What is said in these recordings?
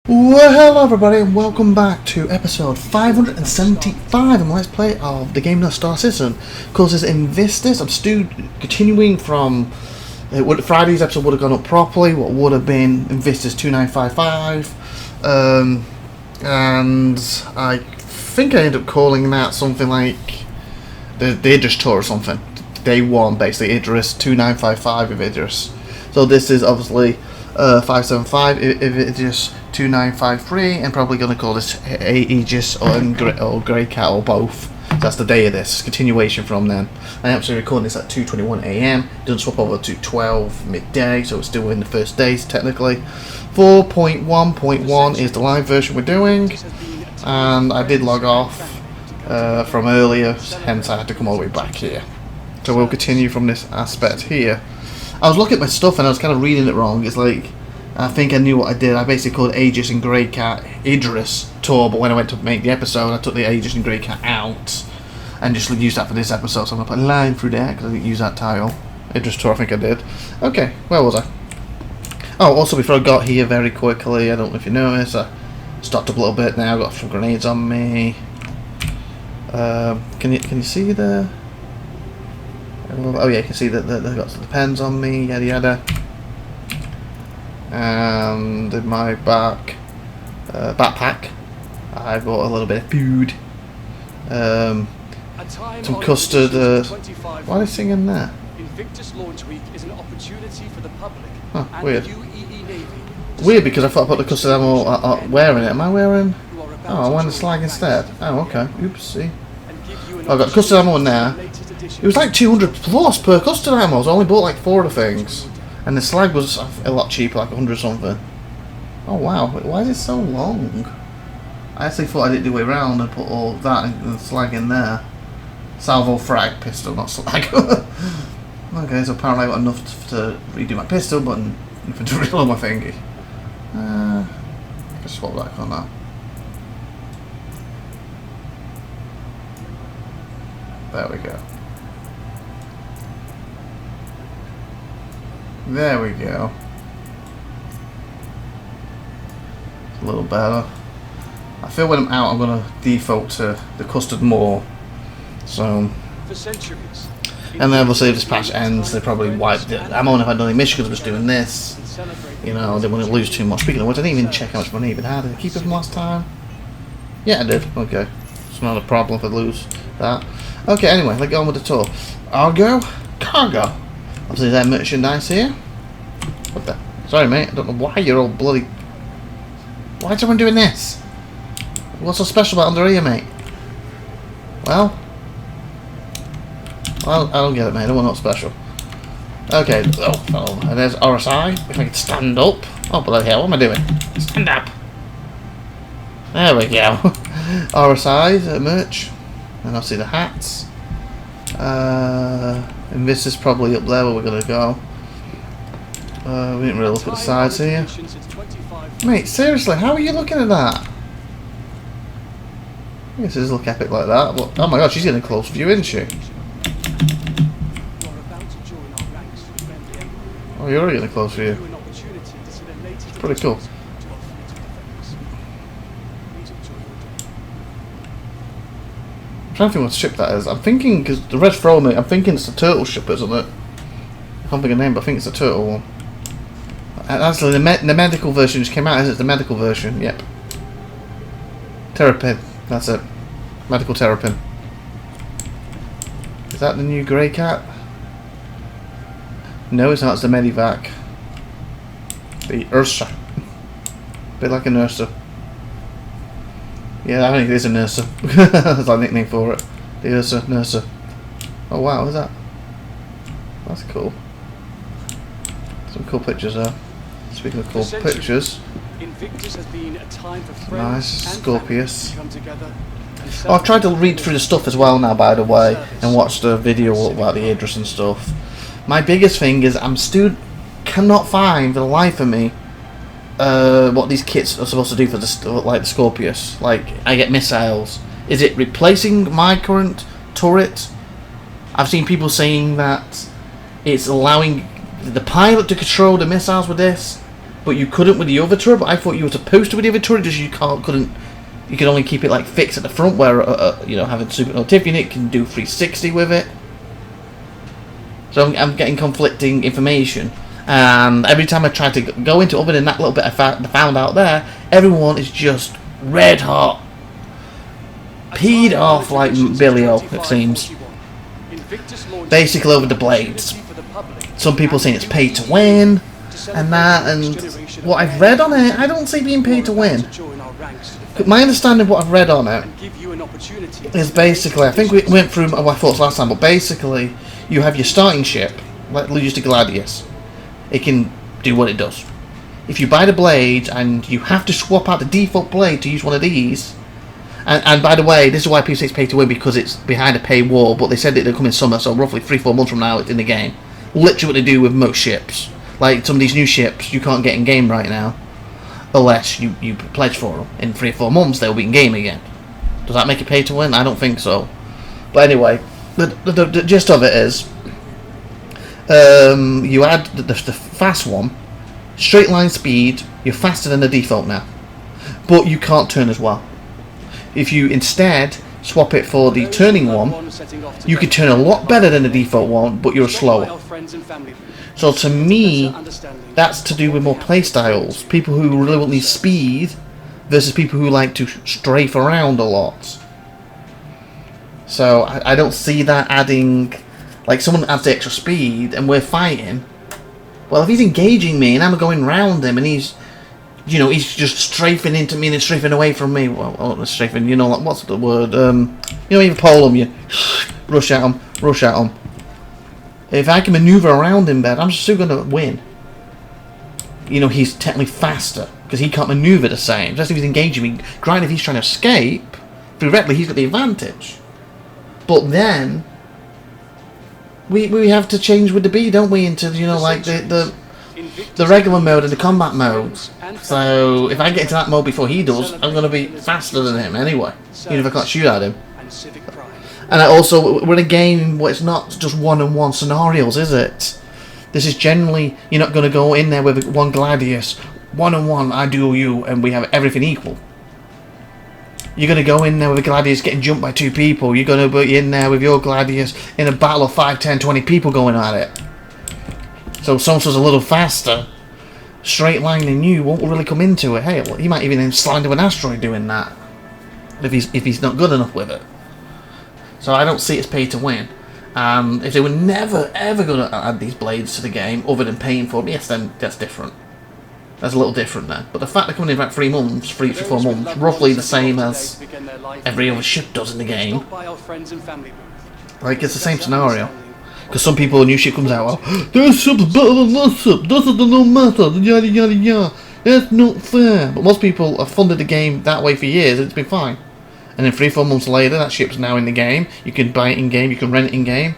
Well, hello everybody and welcome back to episode 575 of my Let's Play of the game Star Citizen. Of course, it's INVICTUS. I'm still continuing from Friday's episode would have gone up properly, what would have been INVICTUS 2955, and I think I ended up calling that something like the Idris tour or something. Day 1, basically, Idris 2955 of Idris. So this is obviously 575 Idris 2953, and probably going to call this AEGIS or Greycat or both. That's the day of this, continuation from then. I am actually recording this at 2:21 AM. It doesn't swap over to 12 midday, so it's still in the first days technically. 4.1.1 is the live version we're doing, and I did log off from earlier, hence I had to come all the way back here. So we'll continue from this aspect here. I was looking at my stuff and I was kind of reading it wrong. It's like, I think I knew what I did. I basically called Aegis and Greycat Idris tour, but when I went to make the episode, I took the Aegis and Greycat out and just used that for this episode. So I'm going to put a line through there because I didn't use that title. Idris tour, I think I did. Okay, where was I? Oh, also before I got here very quickly, I don't know if you noticed, I stocked up a little bit now. I've got some grenades on me. Can you see there? Oh yeah, you can see that they've got some pens on me, yada yada. And in my backpack, I bought a little bit of food, some custard. Why are they singing there? INVICTUS launch week is an opportunity for the public. Huh, weird. Weird, because I thought I put the custard ammo wearing it. Am I wearing? Oh, I'm wearing the slag instead. Oh, okay. Oopsie. I've got custard ammo in there. It was like 200 plus per custard ammo. So I only bought like 4 of the things. And the slag was a lot cheaper, like 100 something. Oh wow, why is it so long? I actually thought I did the way around and put all that and the slag in there. Salvo frag pistol, not slag. Okay, so apparently I got enough to redo my pistol, but nothing to reload my thingy. Let's swap back on that. There we go. There we go. It's a little better. I feel when I'm out, I'm going to default to the custard more. So, for centuries. And then obviously if this patch ends, they probably wiped it. I'm only if I'd done any missions, I'm just doing this. You know, they wouldn't lose too much. Speaking of which, I didn't even check how much money I even had. Did I keep it from last time? Yeah, I did. Okay. It's not a problem if I lose that. Okay, anyway, let's go on with the tour. Cargo. Obviously, there's merchandise here. What the? Sorry, mate. I don't know why you're all bloody. Why is everyone doing this? What's so special about under here, mate? Well, I don't get it, mate. I don't want nothing special. Okay. Oh, and there's RSI. If I could stand up. Oh, bloody hell! What am I doing? Stand up. There we go. RSI merch, and obviously the hats. And this is probably up there where we're going to go. We didn't really look at the sides here. Mate, seriously, how are you looking at that? I guess it does look epic like that. But, oh my god, she's getting a close view, isn't she? Oh, you're already getting a close view. It's pretty cool. I'm trying to think what ship that is. I'm thinking, because the referral, mate, I'm thinking it's the turtle ship, isn't it? I can't think of the name, but I think it's the turtle one. And actually, the medical version just came out, isn't it? The medical version, yep. Terrapin, that's it. Medical Terrapin. Is that the new Greycat? No, it's not, it's the Medivac. The Ursa. Bit like an Ursa. Yeah, I think it is an Ursa. That's our nickname for it. The Ursa. Oh wow, what is that? That's cool. Some cool pictures there. Speaking of cool pictures. INVICTUS has been a time for friends Nice, Scorpius. to come together. Oh, I've tried to read through the stuff as well now, by the way, and watch the video about the Idris and stuff. My biggest thing is I'm still cannot find for the life of me what these kits are supposed to do for the Scorpius. Like, I get missiles. Is it replacing my current turret? I've seen people saying that it's allowing the pilot to control the missiles with this. but you couldn't with the other turret. But I thought you were supposed to with the other turret, just you couldn't. You can only keep it like fixed at the front, where you know, having SupernovaTiffy unit can do 360 with it. So I'm getting conflicting information, and every time I try to go into other than that little bit I found out there, everyone is just red hot, peed off like Billy O, it seems. Basically over the blades. Some people saying it's pay to win, and that, and what I've read on it, I don't see being paid to win. My understanding of what I've read on it is basically, I think we went through my thoughts last time, but basically you have your starting ship, like use the Gladius. It can do what it does. If you buy the blades and you have to swap out the default blade to use one of these, and by the way, this is why people say it's pay to win, because it's behind a paywall, but they said that they'll come in summer, so roughly 3-4 months from now it's in the game. Literally what they do with most ships. Like some of these new ships you can't get in game right now, unless you pledge for them. In 3 or 4 months they'll be in game again. Does that make it pay to win? I don't think so. But anyway, the gist of it is, you add the fast one, straight line speed, you're faster than the default now. But you can't turn as well. If you instead swap it for the turning one, you can turn a lot better than the default one, but you're slower. So to me, that's to do with more playstyles. People who really need speed versus people who like to strafe around a lot. So I don't see that adding, like someone adds the extra speed and we're fighting. Well, if he's engaging me and I'm going round him and he's, you know, he's just strafing into me and strafing away from me. Well, strafing, you know, like, what's the word? You know, you pole him, you rush at him, rush at him. If I can maneuver around him better, I'm still going to win. You know, he's technically faster because he can't maneuver the same. Just if he's engaging me, granted, if he's trying to escape, directly he's got the advantage. But then we have to change with the B, don't we? Into, you know, like the regular mode and the combat mode. So if I get into that mode before he does, I'm going to be faster than him anyway, even if I can't shoot at him. And also, we're in a game where it's not just one-on-one scenarios, is it? This is generally, you're not going to go in there with one Gladius, one-on-one, I do you, and we have everything equal. You're going to go in there with a Gladius getting jumped by 2 people. You're going to be in there with your Gladius in a battle of 5, 10, 20 people going at it. So if someone's a little faster, straight line than you won't really come into it. Hey, well, he might even slide into an asteroid doing that if he's not good enough with it. So I don't see it's pay to win. If they were never ever going to add these blades to the game other than paying for them, yes, then that's different. That's a little different there. But the fact they're coming in about 3 months, 3 to 4 months, roughly the same as every other ship does in the game. Like, it's the same scenario. Because some people, a new ship comes out, oh, this ship's better than this ship, this is the no matter, yada yada yada. That's not fair. But most people have funded the game that way for years, and it's been fine. And then 3 or 4 months later, that ship's now in the game. You can buy it in game, you can rent it in game.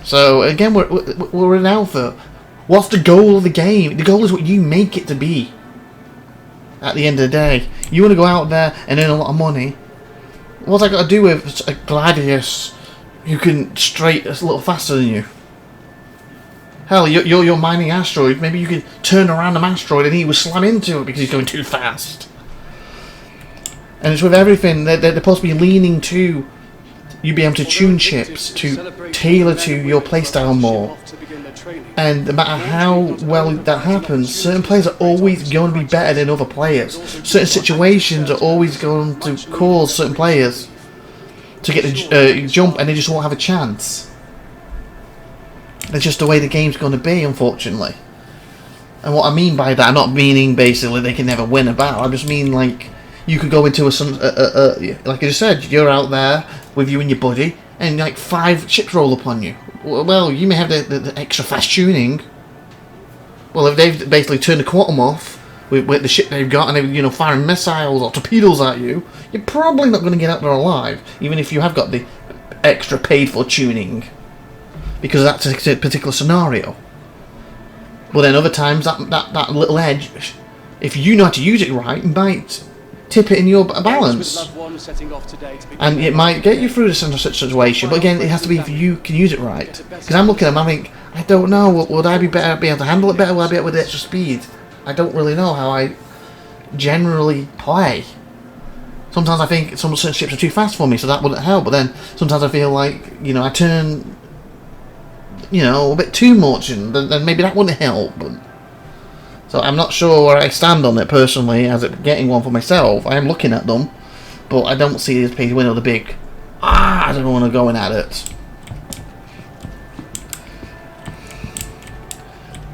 So again, we're in alpha. What's the goal of the game? The goal is what you make it to be. At the end of the day, you want to go out there and earn a lot of money. What's that got to do with a Gladius who can straight a little faster than you? Hell, you're mining asteroid. Maybe you can turn around an asteroid and he will slam into it because he's going too fast. And it's with everything. They're supposed to be leaning to you be able to tune ships to tailor to your playstyle more. And no matter how well that happens, certain players are always going to be better than other players. Certain situations are always going to cause certain players to get the jump, and they just won't have a chance. That's just the way the game's going to be, unfortunately. And what I mean by that, I'm not meaning basically they can never win a battle. I just mean like you could go into like I just said, you're out there with you and your buddy, and like 5 ships roll upon you. Well, you may have the extra fast tuning. Well, if they've basically turned the quantum off with the ship they've got, and they're, you know, firing missiles or torpedoes at you, you're probably not going to get out there alive, even if you have got the extra paid for tuning, because that's a particular scenario. But then other times, that little edge, if you know how to use it right, might tip it in your balance, and it might get you through this situation. But again, it has to be if you can use it right. Because I'm looking at them, I think, I don't know, would I be able to handle it better? Would I be able with the extra speed? I don't really know how I generally play. Sometimes I think some certain ships are too fast for me, so that wouldn't help. But then sometimes I feel like, you know, I turn, you know, a bit too much, and then maybe that wouldn't help. But, so I'm not sure where I stand on it personally as it getting one for myself. I am looking at them, but I don't see this pay to win or the big, I don't want to go in at it.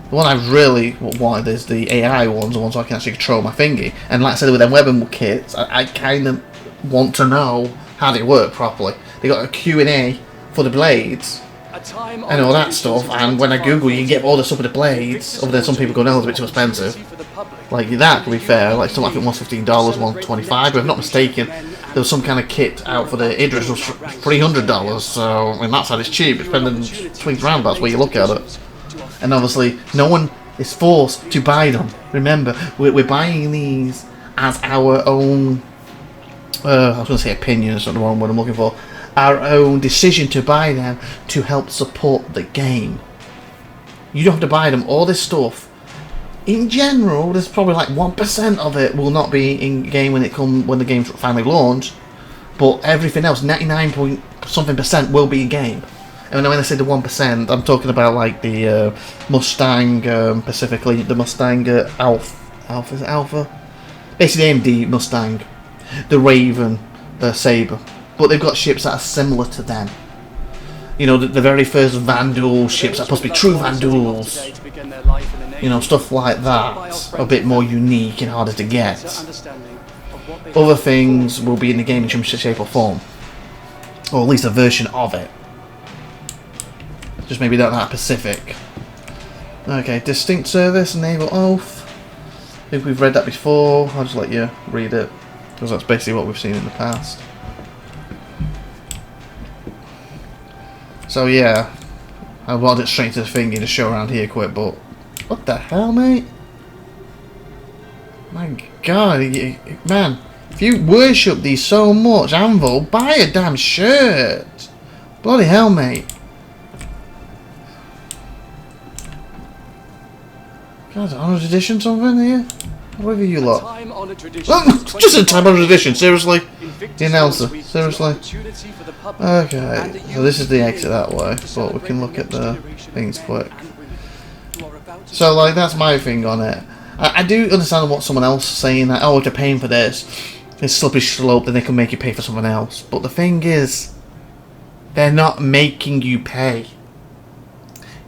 The one I really wanted is the AI ones, the ones I can actually control my thingy. And like I said, with them weapon kits, I kind of want to know how they work properly. They got a Q&A for the blades and all that stuff. And when I Google, you can get all the stuff with the blades. Other than some people go, no, it's a bit too expensive. Like that, to be fair, like something like $115, $125. But if I'm not mistaken, there was some kind of kit out for the IDRIS was $300. So in that side, it's cheap. It's depending swings around. That's where you look at it. And obviously, no one is forced to buy them. Remember, we're buying these as our own, I was going to say opinion, that's not the wrong word I'm looking for, our own decision to buy them to help support the game. You don't have to buy them. All this stuff, in general, there's probably like 1% of it will not be in game when the game's finally launched, but everything else, 99 point something percent, will be in game. And when I say the 1%, I'm talking about like the Mustang, specifically the Mustang Alpha, is it Alpha? Basically AMD Mustang, the Raven, Sabre. But they've got ships that are similar to them. You know, the very first Vandal ships that are supposed to be true Vandals. You know, stuff like that. A bit more unique and harder to get. Other things will be in the game in some shape or form. Or at least a version of it. Just maybe not that specific. Okay, distinct service, naval oath. I think we've read that before. I'll just let you read it, because that's basically what we've seen in the past. So yeah, I wanted it straight to the thingy to show around here quick, but what the hell, mate? My God, man, if you worship these so much, Anvil, buy a damn shirt. Bloody hell, mate. God, 100th edition something here? Whatever you lot. Just a time-honored edition, seriously? The announcer, seriously? Okay, so this is the exit that way, but we can look at the things quick. So, like, that's my thing on it. I do understand what someone else is saying, that, oh, if they're paying for this, it's slippery slope, then they can make you pay for something else. But the thing is, they're not making you pay.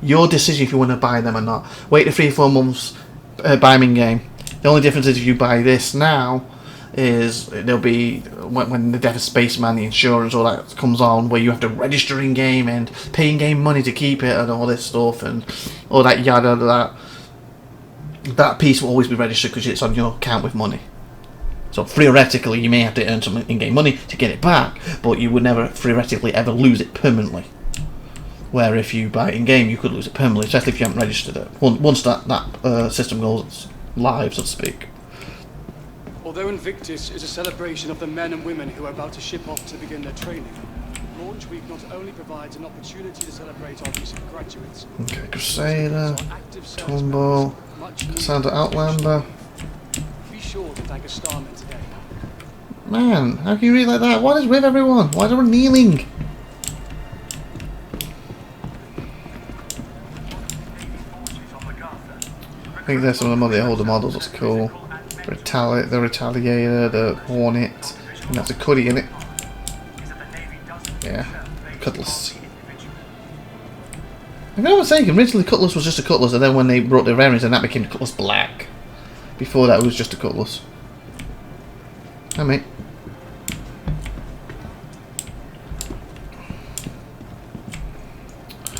Your decision if you want to buy them or not. Wait the 3-4 months, buy them in game. The only difference is if you buy this now, is there'll be when the Death of Spaceman, the insurance, all that comes on, where you have to register in game and pay in game money to keep it and all this stuff and all that yada that. That piece will always be registered because it's on your account with money. So theoretically, you may have to earn some in-game money to get it back, but you would never theoretically ever lose it permanently. Where if you buy it in-game, you could lose it permanently, especially if you haven't registered it. Once that system goes live, so to speak. Although Invictus is a celebration of the men and women who are about to ship off to begin their training, Launch Week not only provides an opportunity to celebrate our recent graduates. Okay, Crusader, Tumble, Cassandra Outlander. Be sure to thank a starman today. Man, how can you read like that? What is with everyone? Why is everyone kneeling? I think there's some of the older models, that's cool. The Retaliator, the Hornet, and that's a Cuddy in it. Yeah, Cutlass. If I'm not mistaken, originally Cutlass was just a Cutlass, and then when they brought the variants, and that became Cutlass Black. Before that, it was just a Cutlass. Hi, mate.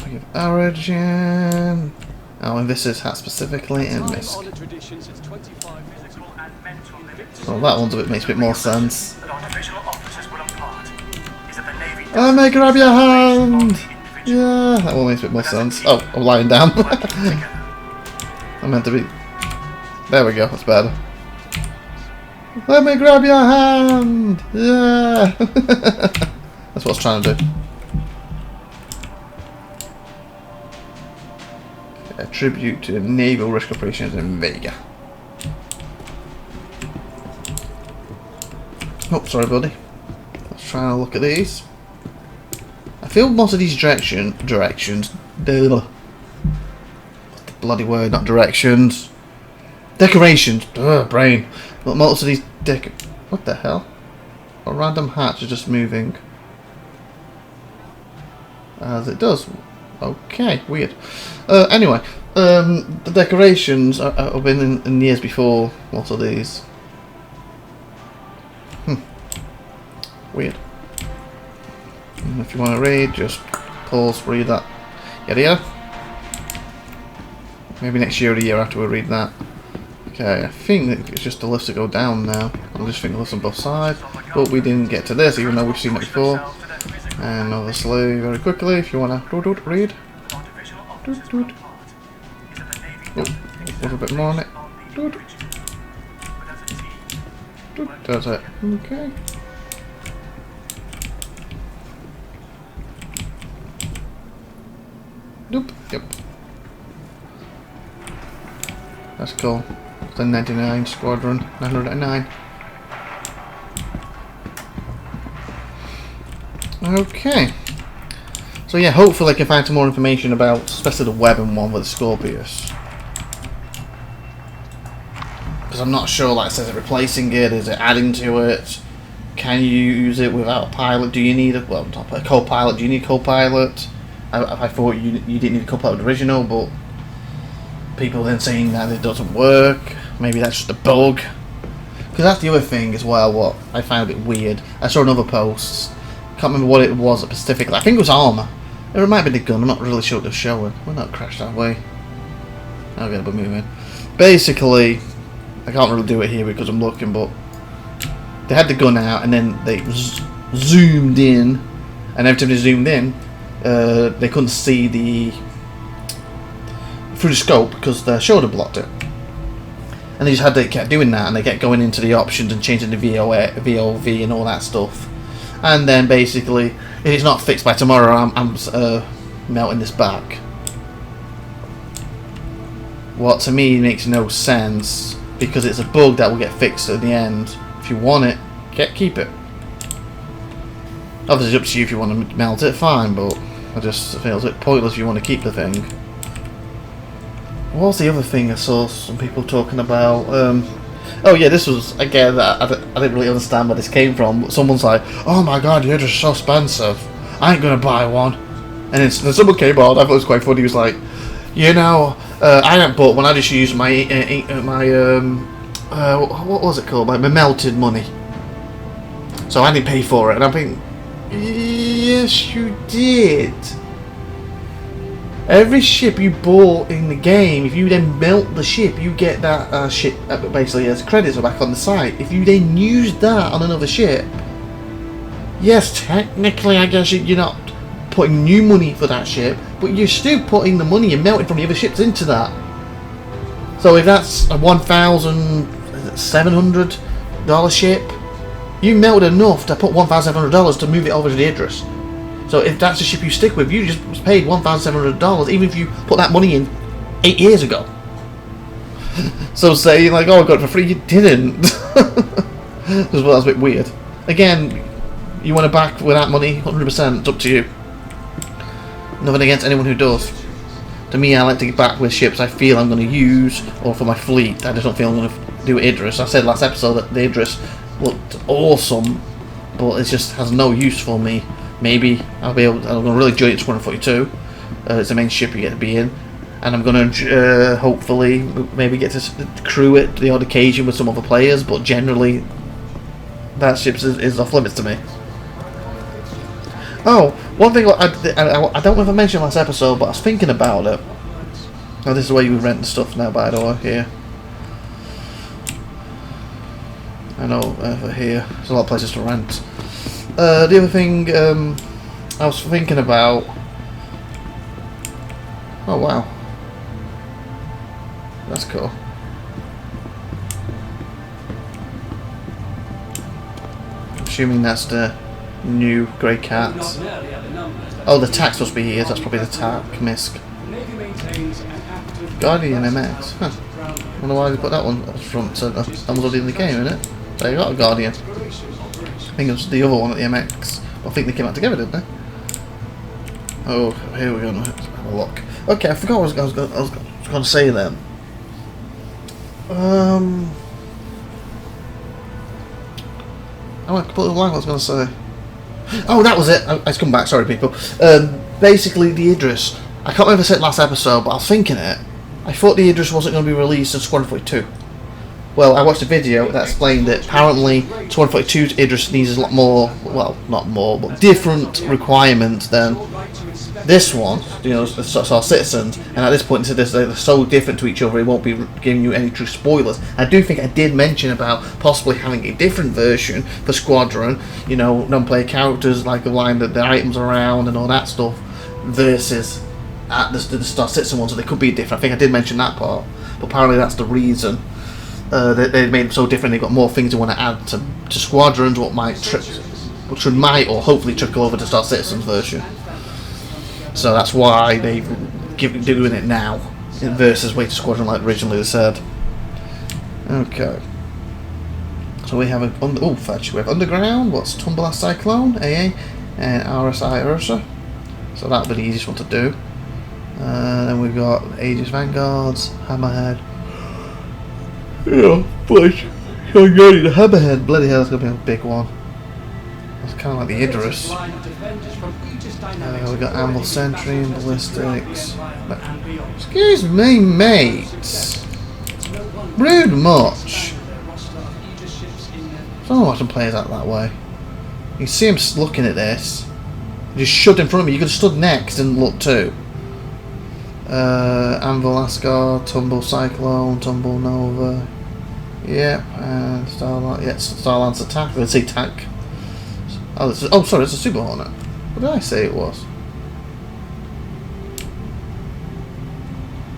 I give Origin. Oh, and this is hat specifically and Misk. Well, that one's makes a bit more sense. Oh, may grab your hand! Yeah, that one makes a bit more sense. Oh, I'm lying down. I'm meant to be. There we go, that's better. Let me grab your hand! Yeah! That's what I was trying to do. A tribute to naval risk operations in Vega. Oh, sorry, buddy. Let's try and look at these. I feel most of these directions. The bloody word, not directions. Decorations. Ugh, brain. But most of these what the hell? A random hatch is just moving. As it does. Okay, weird. Anyway, the decorations have been in years before most of these. Weird. And if you want to read, just pause, read that. Yada yada. Maybe next year or the year after we read that. Okay, I think that it's just the lifts that go down now. I just think the lifts on both sides. But we didn't get to this, even though we've seen it before. And obviously, very quickly, if you want to read. Oh, there's a bit more on it. That's it. Okay. Nope. Yep. That's cool. The 99 Squadron 909. Okay. So yeah, hopefully I can find some more information about, especially the weapon one with the Scorpius. Because I'm not sure, like, says it replacing it, is it adding to it? Can you use it without a pilot? Do you need a, well, not a co-pilot, do you need a co-pilot? I thought you didn't need a co-pilot with the original, but people then saying that it doesn't work. Maybe that's just a bug. Because that's the other thing as well, what I found a bit weird. I saw another post. Can't remember what it was specifically. I think it was armor. It might be the gun. I'm not really sure what they're showing. We're not crashed that way. I'll get a bit moving. Basically, I can't really do it here because I'm looking, but they had the gun out and then they zoomed in, and every time they zoomed in, they couldn't see the through the scope because their shoulder blocked it. And they just kept doing that, and they kept going into the options and changing the VOV and all that stuff. And then basically, if it's not fixed by tomorrow, I'm melting this back. What to me makes no sense, because it's a bug that will get fixed at the end. If you want it, keep it. Obviously, it's up to you if you want to melt it, fine, but I just feel it's a bit pointless if you want to keep the thing. What was the other thing I saw some people talking about? Oh yeah, this was, again, I didn't really understand where this came from, but someone's like, oh my god, you're just so expensive, I ain't gonna buy one. And then someone came on, I thought it was quite funny, he was like, you know, I haven't bought one, I just used my what was it called, my melted money. So I didn't pay for it, and I'm thinking, yes you did. Every ship you bought in the game, if you then melt the ship, you get that ship basically as credits back on the site. If you then use that on another ship, yes, technically I guess you're not putting new money for that ship, but you're still putting the money you melted from the other ships into that. So if that's a $1,700 ship, you melted enough to put $1,700 to move it over to the Idris. So if that's the ship you stick with, you just paid $1,700, even if you put that money in 8 years ago. So saying like, oh I got it for free, you didn't. Well, that's a bit weird. Again, you want to back with that money, 100%, it's up to you. Nothing against anyone who does. To me, I like to get back with ships I feel I'm going to use, or for my fleet. I just don't feel I'm going to do Idris. I said last episode that the Idris looked awesome, but it just has no use for me. Maybe I'm going to really enjoy it. 242. It's the main ship you get to be in, and I'm going to hopefully maybe get to crew it the odd occasion with some other players. But generally, that ship is off limits to me. Oh, one thing I don't know if I mentioned last episode, but I was thinking about it. Oh, this is where you rent the stuff now, by the way. Here, I know over here there's a lot of places to rent. The other thing I was thinking about. Oh wow, that's cool. I'm assuming that's the new Greycat. Oh, the TAC supposed to be here. That's probably the TAC MISC. Guardian MX. Huh. Wonder why they put that one up front. So that was already in the game, isn't it? There you got a Guardian. think it was the other one at the MX. I think they came out together, didn't they? Oh, here we go. Let's have a look. Okay, I forgot what I was going to say then. I went completely blank what I was going to say. Oh, that was it. It's come back. Sorry, people. Basically, the Idris. I can't remember if I said it last episode, but I was thinking it. I thought the Idris wasn't going to be released in Squadron 42. Well, I watched a video that explained that apparently Squadron 42's Idris needs a lot more, well, not more, but different requirements than this one, you know, Star Citizens. And at this point, they're so different to each other, it won't be giving you any true spoilers. I do think I did mention about possibly having a different version for Squadron, you know, non-player characters, like the line that the items around and all that stuff, versus at the Star Citizen one, so they could be different. I think I did mention that part, but apparently that's the reason. They made them so different. They've got more things they want to add to Squadrons, which might or hopefully trickle over to Star Citizen's version. So that's why they're doing it now versus wait to Squadron like originally they said. Okay. So we have we have Underground. What's Tumbleast Cyclone, AA, and RSI Ursa. So that'll be the easiest one to do. Then we've got Aegis Vanguards, Hammerhead. Yeah, but the Hammerhead, bloody hell, it's going to be a big one. That's kind of like the Idris. We've got Amble Sentry and Ballistics. Excuse me, mates. Rude much. I don't know watching players act that way. You see him looking at this. He just shoved in front of me. You could have stood next and looked too. Anvil Asgard, Tumble Cyclone, Tumble Nova. Yep, and Starlance Attack. Let's say Tank. Oh, sorry, it's a Super Hornet. What did I say it was?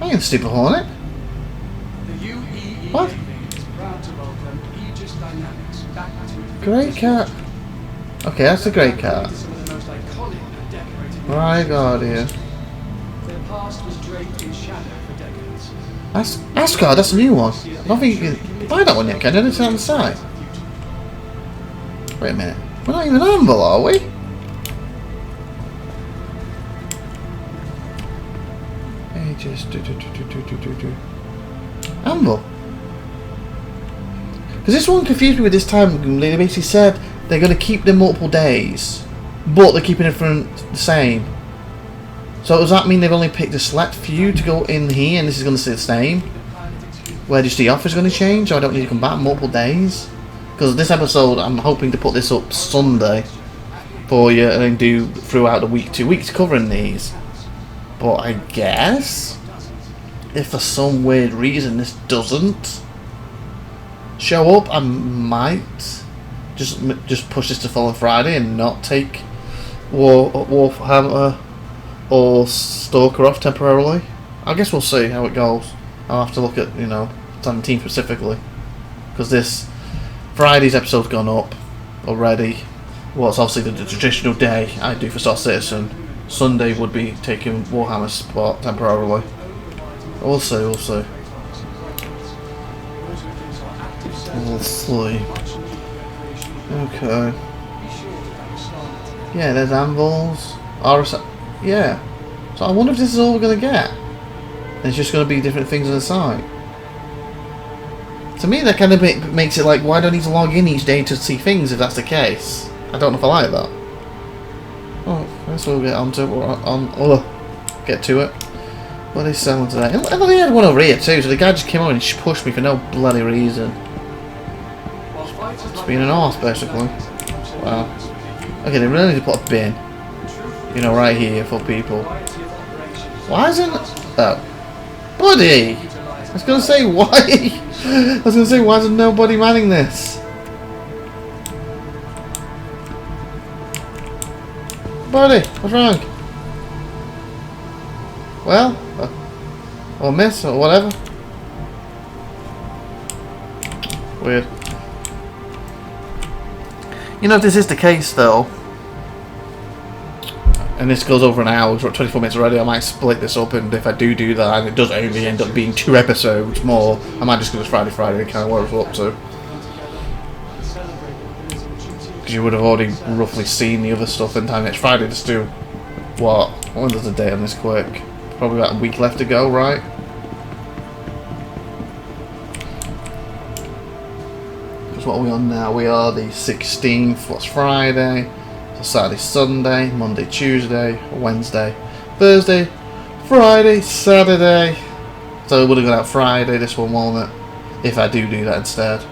I ain't a Super Hornet. What? Greycat. Okay, that's the Greycat. Right, Guardian. Asgard, that's a new one. I don't think you can buy that one yet, can you? It's on the side. Wait a minute. We're not even Anvil, are we? Aegis. Anvil. Because this one confused me with this time. They basically said they're going to keep them multiple days, but they're keeping it the same. So does that mean they've only picked a select few to go in here and this is going to stay the same? Where just the offer's going to change, so I don't need to come back multiple days? Because this episode, I'm hoping to put this up Sunday for you and then do throughout the week, 2 weeks covering these. But I guess if for some weird reason this doesn't show up, I might just push this to following Friday and not take Warhammer or Stalker off temporarily. I guess we'll see how it goes. I'll have to look at, 17 specifically, because this Friday's episode's gone up already. Well, it's obviously the traditional day I do for Star Citizen. Sunday would be taking Warhammer's spot temporarily. We'll see. We'll see. Okay. Yeah, there's Anvils. RSI. Yeah. So I wonder if this is all we're going to get. And it's just going to be different things on the site. To me, that kind of makes it like, why do I need to log in each day to see things if that's the case? I don't know if I like that. Oh, that's what we'll get onto. Get to it. What is selling today? And they had one over here too, so the guy just came over and pushed me for no bloody reason. Just being an arse, basically. Wow. Okay, they really need to put a bin. Right here for people. Why isn't... Oh. Buddy! I was going to say, why? I was going to say, why isn't nobody manning this? Buddy, what's wrong? Well, or miss, or whatever. Weird. If this is the case, though, and this goes over an hour, we're at 24 minutes already, I might split this up, and if I do that, and it does only end up being 2 episodes more, I might just go to Friday, and kind of what it's up to. because you would have already roughly seen the other stuff in time next Friday. Just do what? When does the date on this quick? Probably about a week left to go, right? Because what are we on now? We are the 16th. What's Friday? So Saturday, Sunday, Monday, Tuesday, Wednesday, Thursday, Friday, Saturday. So it would have gone out Friday, this one, won't it? If I do that instead.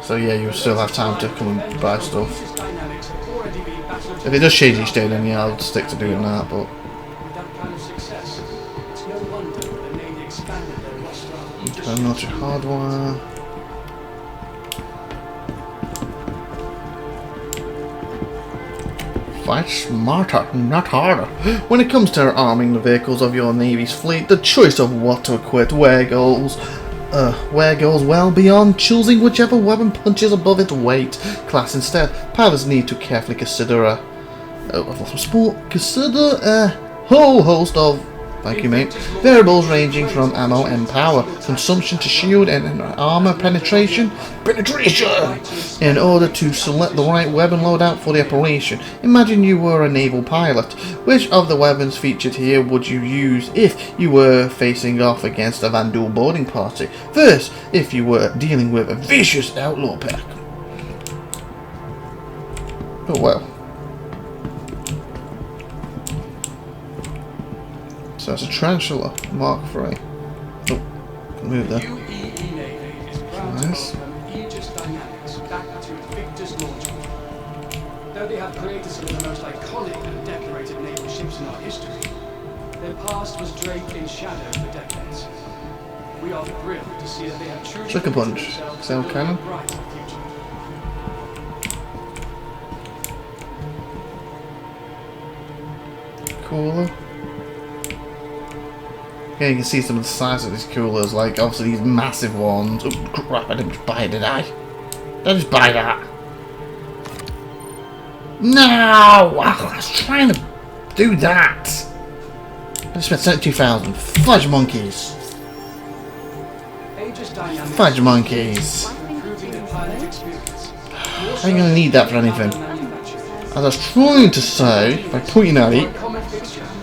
So yeah, you still have time to come and buy stuff. If it does change each day, then yeah, I'll stick to doing that, but... Okay, military hardware. Fight smarter, not harder. When it comes to arming the vehicles of your Navy's fleet, the choice of what to equip where goes well beyond choosing whichever weapon punches above its weight class instead. Pilots need to carefully consider a whole host of variables ranging from ammo and power consumption to shield and armor penetration in order to select the right weapon loadout for the operation. Imagine you were a naval pilot. Which of the weapons featured here would you use if you were facing off against a Vandal boarding party? First, if you were dealing with a vicious outlaw pack. Oh well. So it's a tarantula, Mark III. Oh, move there. Nice. AEGIS dynamics back to INVICTUS launching. Though they have created some of the most iconic and decorated naval ships in our history, their past was draped in shadow for decades. We are thrilled to see that they have truly Sucker Punch. Sail cannon. Cooler. Yeah, you can see some of the size of these coolers, like obviously these massive ones. Oh crap, I didn't just buy it, did I? Did I just buy that? No! I was trying to do that! I just spent 72,000. Fudge monkeys! Fudge monkeys! I ain't gonna need that for anything. As I was trying to say, by pointing at it,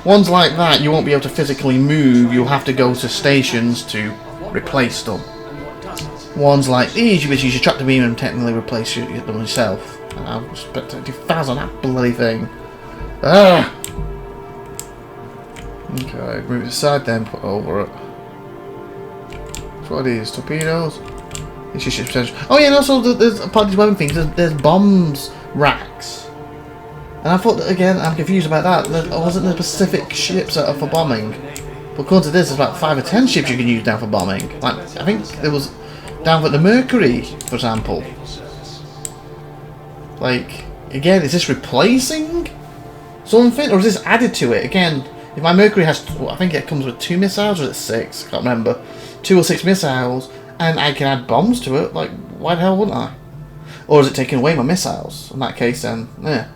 ones like that you won't be able to physically move, you'll have to go to stations to replace them. Ones like these, you should track the beam and technically replace them yourself. And I've spent 20,000 on that bloody thing. Ah! Okay, move it aside then, put over it. So what are these? Torpedoes? This is potential. Oh yeah, and also there's part of these weapon things, there's bombs racks. And I thought, again, I'm confused about that. There wasn't there specific ships that are for bombing? But according to this, there's about 5 or 10 ships you can use down for bombing. Like, I think there was down for the Mercury, for example. Like, again, is this replacing something? Or is this added to it? Again, if my Mercury has, well, I think it comes with 2 missiles, or is it 6? I can't remember. 2 or 6 missiles, and I can add bombs to it. Like, why the hell wouldn't I? Or is it taking away my missiles? In that case, then, yeah.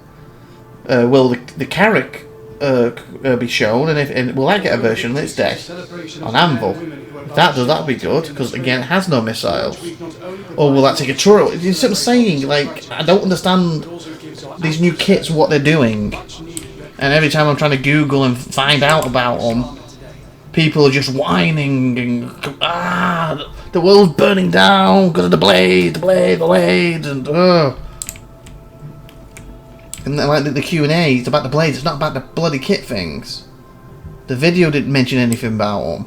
Will the Carrack be shown, and will I get a version of its deck on Anvil? If that does, that'd be good, because again, it has no missiles. Or will that take a turret? You see what I'm saying? Like, I don't understand these new kits, what they're doing. And every time I'm trying to Google and find out about them, people are just whining and the world's burning down because of the blades, and And like the Q&A is about the blades, it's not about the bloody kit things. The video didn't mention anything about them.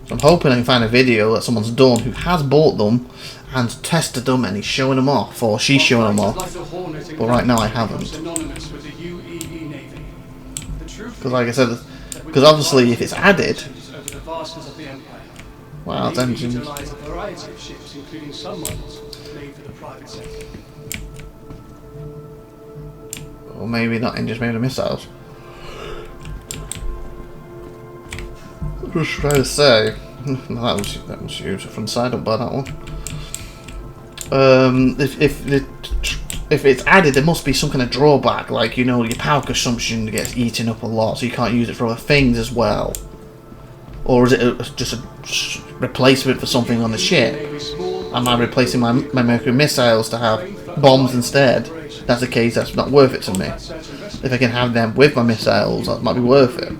So I'm hoping I can find a video that someone's done who has bought them and tested them and he's showing them off, or she's showing them off. But right now I haven't. Because like I said, because obviously if it's added... Wow, it's engines. Or maybe not engines, maybe the missiles. What was I trying to say? that was huge from the side, don't buy that one. If it's added, there must be some kind of drawback, like, you know, your power consumption gets eaten up a lot, so you can't use it for other things as well. Or is it just a replacement for something on the ship? Am I replacing my Mercury missiles to have bombs instead, that's the case, that's not worth it to me. If I can have them with my missiles, that might be worth it.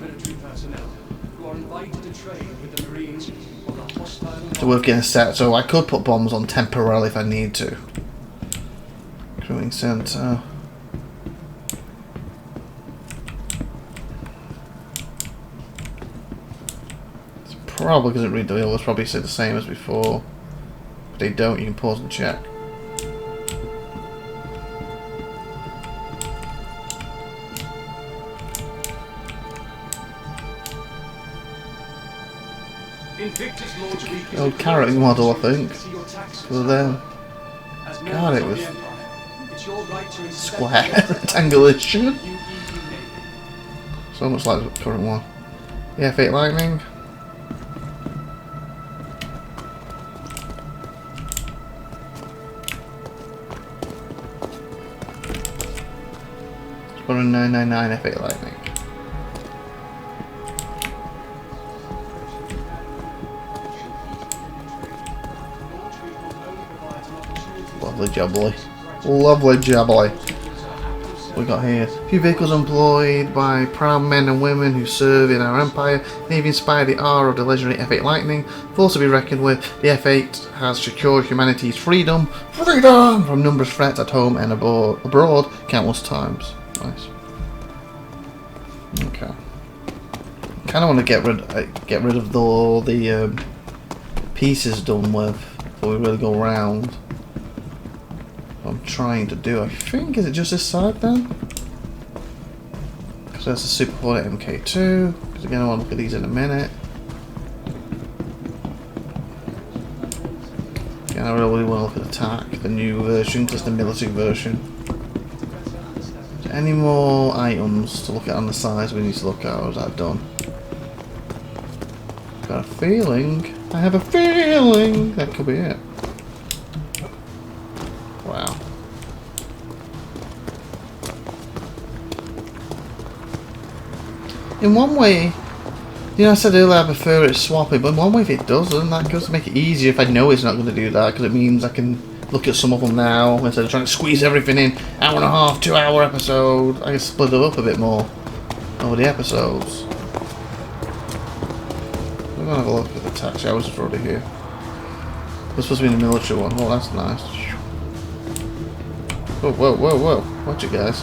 It's worth getting a set, so I could put bombs on temporarily if I need to. Crewing center. It's probably doesn't read the wheel, it's probably say the same as before. If they don't, you can pause and check. Old carrot model, I think. For them. God, it was square, rectangular-ish. So much like the current one. The F8 Lightning. It's got a 999 F8 Lightning. Lovely jubbly. Lovely jubbly. What we got here? A few vehicles employed by proud men and women who serve in our empire. Navy inspired the R of the legendary F8 Lightning. Force to be reckoned with, the F8 has secured humanity's freedom from numerous threats at home and abroad countless times. Nice. Okay. Kind of want to get rid of all the pieces done with before we really go around. I'm trying to do, I think, is it just this side then? Because there's a Super Hornet MK2, because again I want to look at these in a minute. Again, I really want to look at Attack, the new version, because the military version. Any more items to look at on the sides we need to look at, or is that done? Got a feeling, I have a feeling that could be it. Wow. In one way, you know, I said earlier I prefer it swapping, but in one way if it doesn't, that does make it easier if I know it's not going to do that, because it means I can look at some of them now, instead of trying to squeeze everything in, hour and a half, 2 hour episode, I can split it up a bit more over the episodes. We're going to have a look at the attack showers that's already here. This supposed to be the military one, oh that's nice. Whoa, whoa, whoa, whoa. Watch it, guys.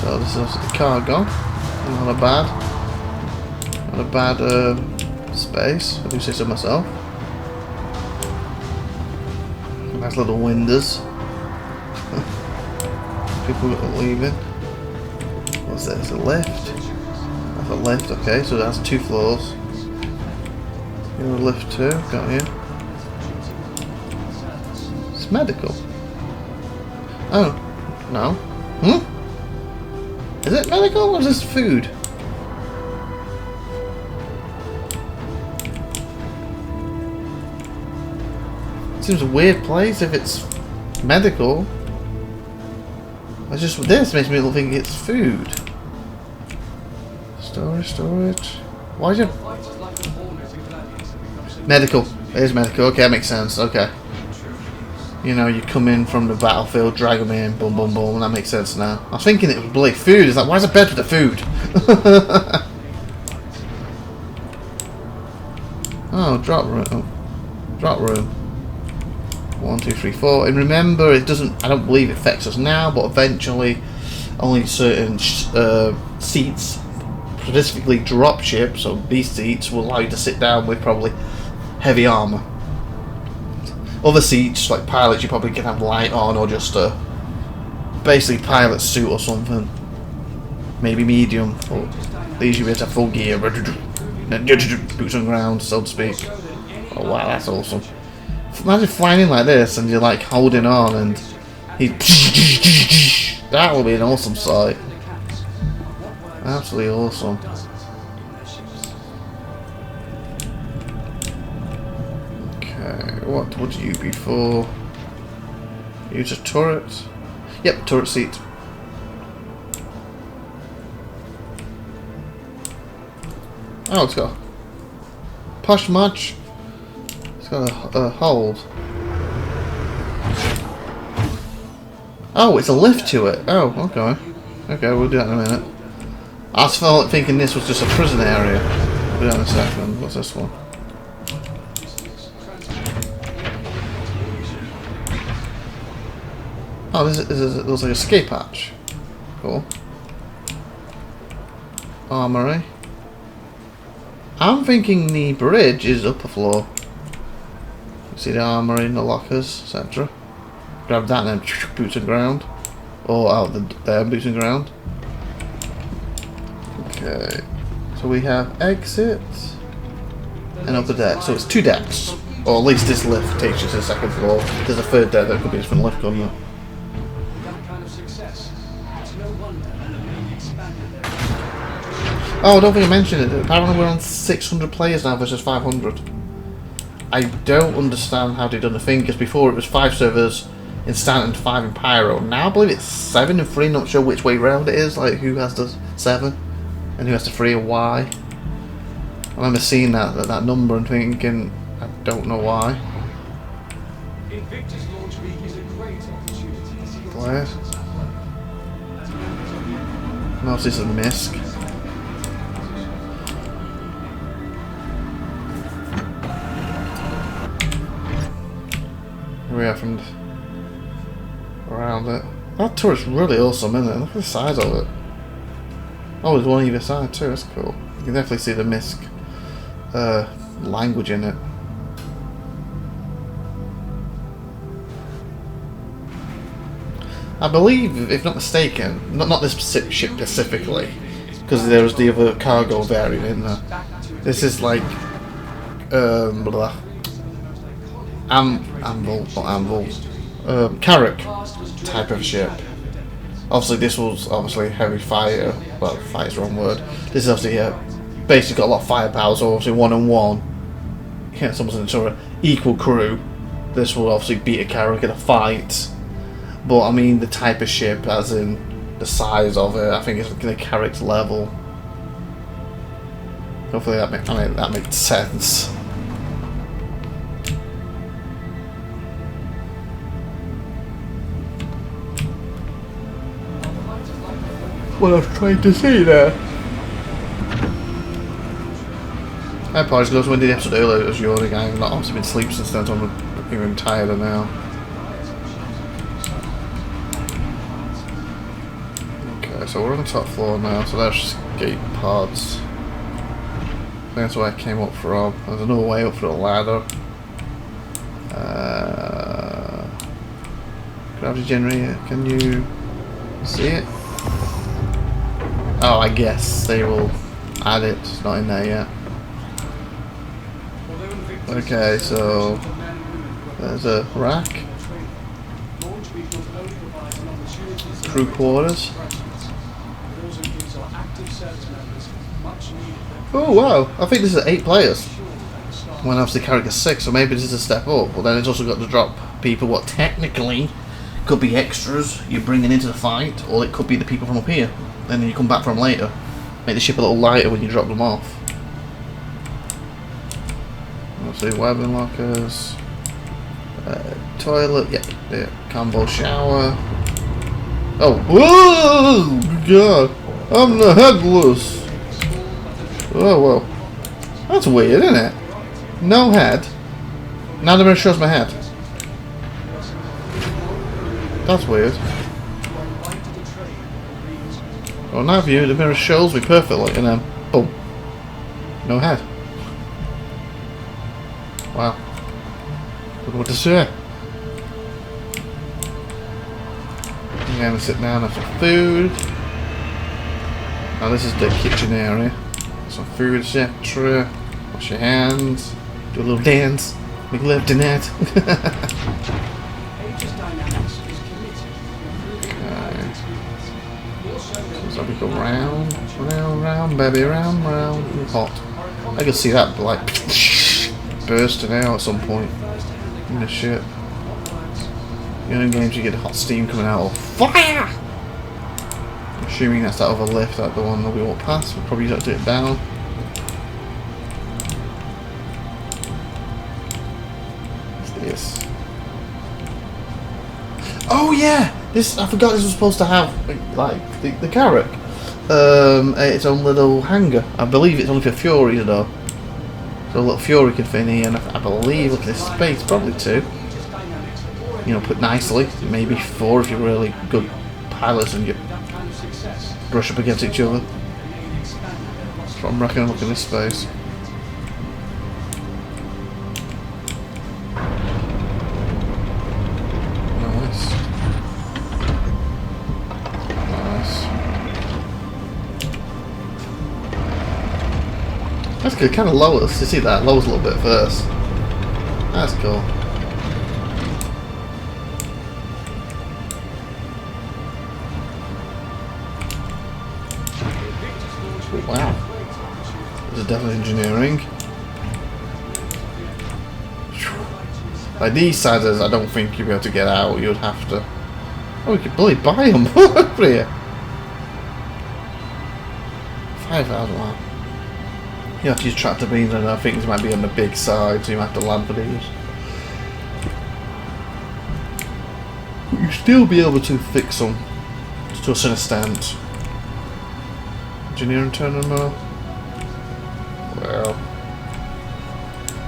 So this is also the cargo. Not a bad space, I do say so myself. Nice little windows. People leaving. What's this? A lift? That's a lift, okay, so that's 2 floors. You're a lift too, got you. It's medical. Oh, no. Hmm? Is it medical or is this food? Seems a weird place if it's medical. It's just this makes me think it's food. Storage. Why is it medical? It is medical. Okay, that makes sense. Okay. You know, you come in from the battlefield, drag them in, boom, boom, boom, and that makes sense now. I was thinking it was bloody food. It's like, why is a bed for the food? Oh, drop room. Oh, drop room. 1, 2, 3, 4. And remember, it doesn't. I don't believe it affects us now, but eventually, only certain seats, specifically drop ships, so these seats will allow you to sit down with probably heavy armor. Other seats, like pilots, you probably can have light on or just a basically pilot suit or something. Maybe medium. Or these you have full gear, boots on ground, so to speak. Oh wow, that's awesome. Imagine flying in like this and you're like holding on and he. That will be an awesome sight. Absolutely awesome. What would you be for? Use a turret? Yep, turret seat. Oh, it's got a push much. It's got a hold. Oh, it's a lift to it. Oh, okay. Okay, we'll do that in a minute. I was thinking this was just a prison area. We'll do that in a second. What's this one? Oh, it looks like a escape hatch. Cool. Armory. I'm thinking the bridge is upper floor. You see the armory and the lockers, etc. Grab that and then boots on ground. Or out there, boots on ground. Okay. So we have exit and upper deck. So it's 2 decks. Or at least this lift takes you to the 2nd floor. There's a 3rd deck that could be a different lift, couldn't it? Oh, I don't think I mentioned it. Apparently we're on 600 players now versus 500. I don't understand how they've done the thing, because before it was 5 servers in Stanton and 5 in Pyro. Now I believe it's 7 and 3, not sure which way round it is, like who has the 7 and who has the 3 and why. I remember seeing that number and thinking, I don't know why. INVICTUS launch week is a great opportunity to see your Where? No, this is a misc. Here we are from around it. That turret's really awesome, isn't it? Look at the size of it. Oh, there's one either side too, that's cool. You can definitely see the misc language in it. I believe, if not mistaken, not this ship specifically, because there was the other cargo variant in there. This is like Carrack type of ship. Obviously this was heavy fire, well, fire's the wrong word. This is obviously basically got a lot of firepower, so obviously 1-on-1. Yeah, it's almost a sort of equal crew. This will obviously beat a Carrack in a fight. But I mean the type of ship, as in the size of it, I think it's the Carrack's level. Hopefully that makes sense. What I was trying to say there. I apologise, because when I did the episode earlier, it was yawning. I've not obviously been asleep since then, so I'm even tired now. Okay, so we're on the top floor now, so there's escape pods. I think that's where I came up from. There's another way up for the ladder. Gravity generator, can you see it? Oh, I guess they will add it. It's not in there yet. Okay, so there's a rack. Crew quarters. Oh wow! I think this is 8 players. When obviously Carrack is 6, so maybe this is a step up. But then it's also got to drop people what technically could be extras you're bringing into the fight, or it could be the people from up here. And then you come back from later. Make the ship a little lighter when you drop them off. Let's see, weapon lockers. Toilet, yeah, combo shower. Oh, whoa! God! I'm the headless! Oh, well. That's weird, isn't it? No head. Now the mirror shows my head. That's weird. Well, now view, the mirror shows me perfectly, and then, boom. No head. Wow. Don't know what to say. I'm gonna sit down and have some food. Now this is the kitchen area. Some food, etc. Wash your hands. Do a little dance. Make love tonight. So we go round, round, round, baby, round, round. Hot. I can see that like bursting out at some point in the ship. You know, in games you get hot steam coming out of fire. I'm assuming that's that other lift, that the one that we walk past. We'll probably have to do it down. What's this? Oh yeah. This, I forgot this was supposed to have, like, the carrack. Its own little hangar. I believe it's only for Furies though. So a little Fury can fit in here, and I believe, look at this space, probably 2. You know, put nicely. Maybe 4 if you're really good pilots and you brush up against each other. That's what I'm reckoning. Look at this space. Nice. Nice. That's good. Kind of lowers. You see that? Lowers a little bit first. That's cool. Wow. This is definitely engineering. Like these sizes, I don't think you'd be able to get out. You'd have to. Oh, we could bloody buy them over here. 5,000. Wow. You have to use tractor beams, and I think these might be on the big side, so you might have to land for these. But you'll still be able to fix them to a certain extent. Engineering terminal. Well,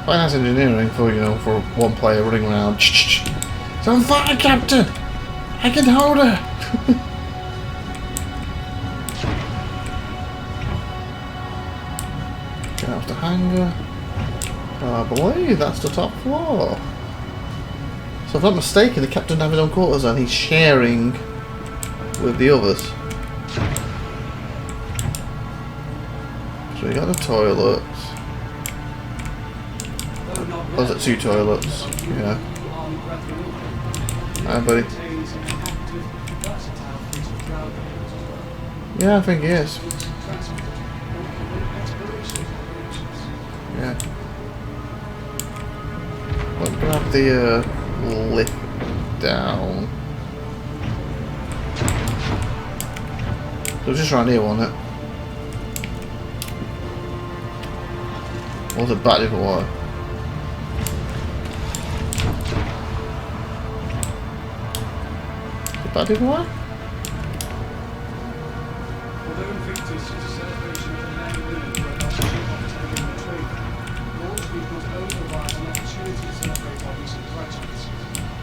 quite nice engineering for, you know, for one player running around. It's on fire, Captain! I can hold her! Get out the hangar. I believe that's the top floor. So if I'm not mistaken, the captain has his own quarters and he's sharing with the others. So we got the toilets. Oh, is it 2 toilets? Yeah. Hi, buddy. Yeah, I think he is. Yeah. Let's grab the lift down. So just around here, wasn't it? Or was it back the other way? Is it back the other way? Although INVICTUS is a celebration of the men and women who are not ship off to begin the trade, launch week not only provides an opportunity to celebrate our recent graduates,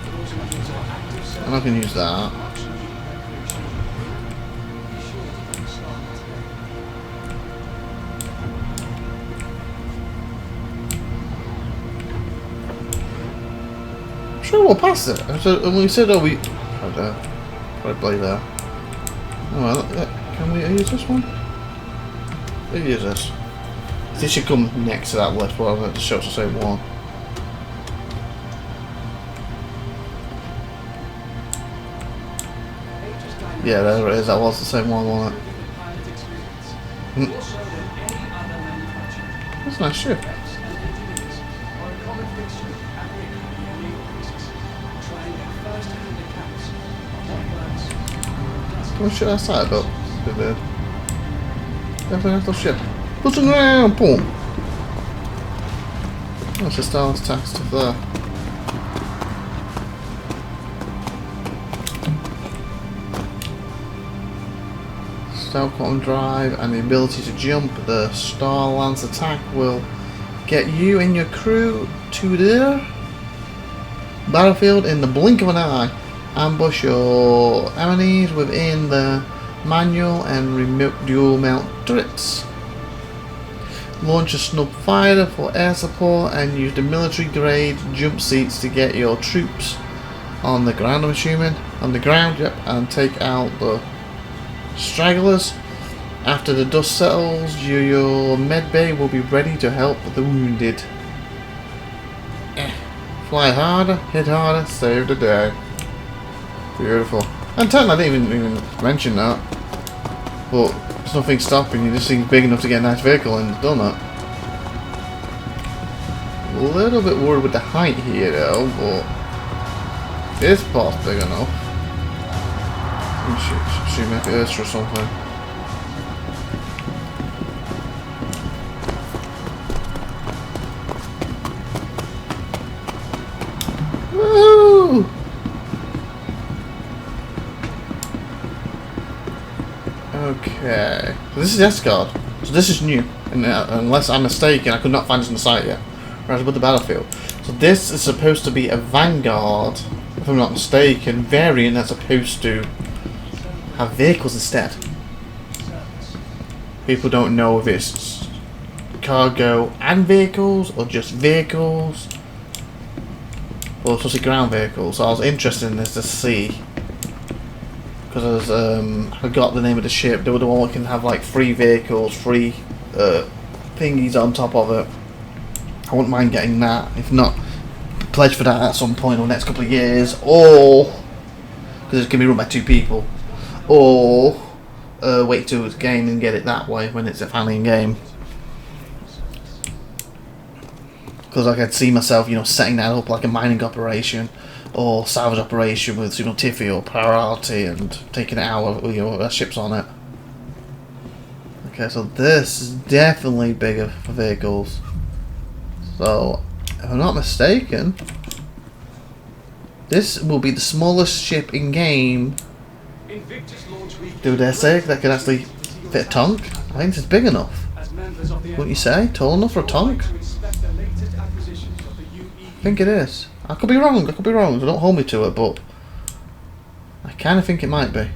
but also ensures our active I'm not going to use that. Sure, we'll pass it. So, and we said, oh, we. Oh, there. Probably there. Oh, can we use this one? Let's use this. This should come next to that list, but I'll show us the same one. Yeah, there it is. That was the same one, wasn't it? That's a nice ship. Don't shit that side up. Bit weird. Definitely have to ship. Put it around, boom. That's just Star's attack stuff there. Stout quantum drive and the ability to jump. The Star Lance attack will get you and your crew to the battlefield in the blink of an eye. Ambush your enemies within the manual and remote dual mount turrets. Launch a snub fighter for air support and use the military grade jump seats to get your troops on the ground, I'm assuming. On the ground, yep, and take out the stragglers. After the dust settles, your medbay will be ready to help the wounded. Fly harder, hit harder, save the day. Beautiful. And technically I didn't even mention that. But there's nothing stopping you. This thing's big enough to get a nice vehicle and it's done it. A little bit worried with the height here though, but this part's big enough. Should make it extra or something. Woo! Okay. So this is Escort. So this is new. And, unless I'm mistaken, I could not find this on the site yet. Right above the battlefield. So this is supposed to be a Vanguard, if I'm not mistaken, variant that's supposed to have vehicles instead. People don't know if it's cargo and vehicles or just vehicles. Well, it's supposed to be ground vehicles. So I was interested in this to see. Because I forgot the name of the ship. They were the one that can have like 3 vehicles, 3 thingies on top of it. I wouldn't mind getting that. If not, pledge for that at some point in the next couple of years. Or, because it's going to be run by 2 people. Or, wait till it's game and get it that way when it's finally in game. Because I could see myself, you know, setting that up like a mining operation. Or salvage operation with SupernovaTiffy or priority and taking it out with, you know, ships on it. Okay, so this is definitely bigger for vehicles. So, if I'm not mistaken, this will be the smallest ship in game. Do they say that can actually fit a tank? I think it's big enough. Wouldn't you say? Tall enough for a tank? I think it is. I could be wrong, so don't hold me to it, but I kind of think it might be.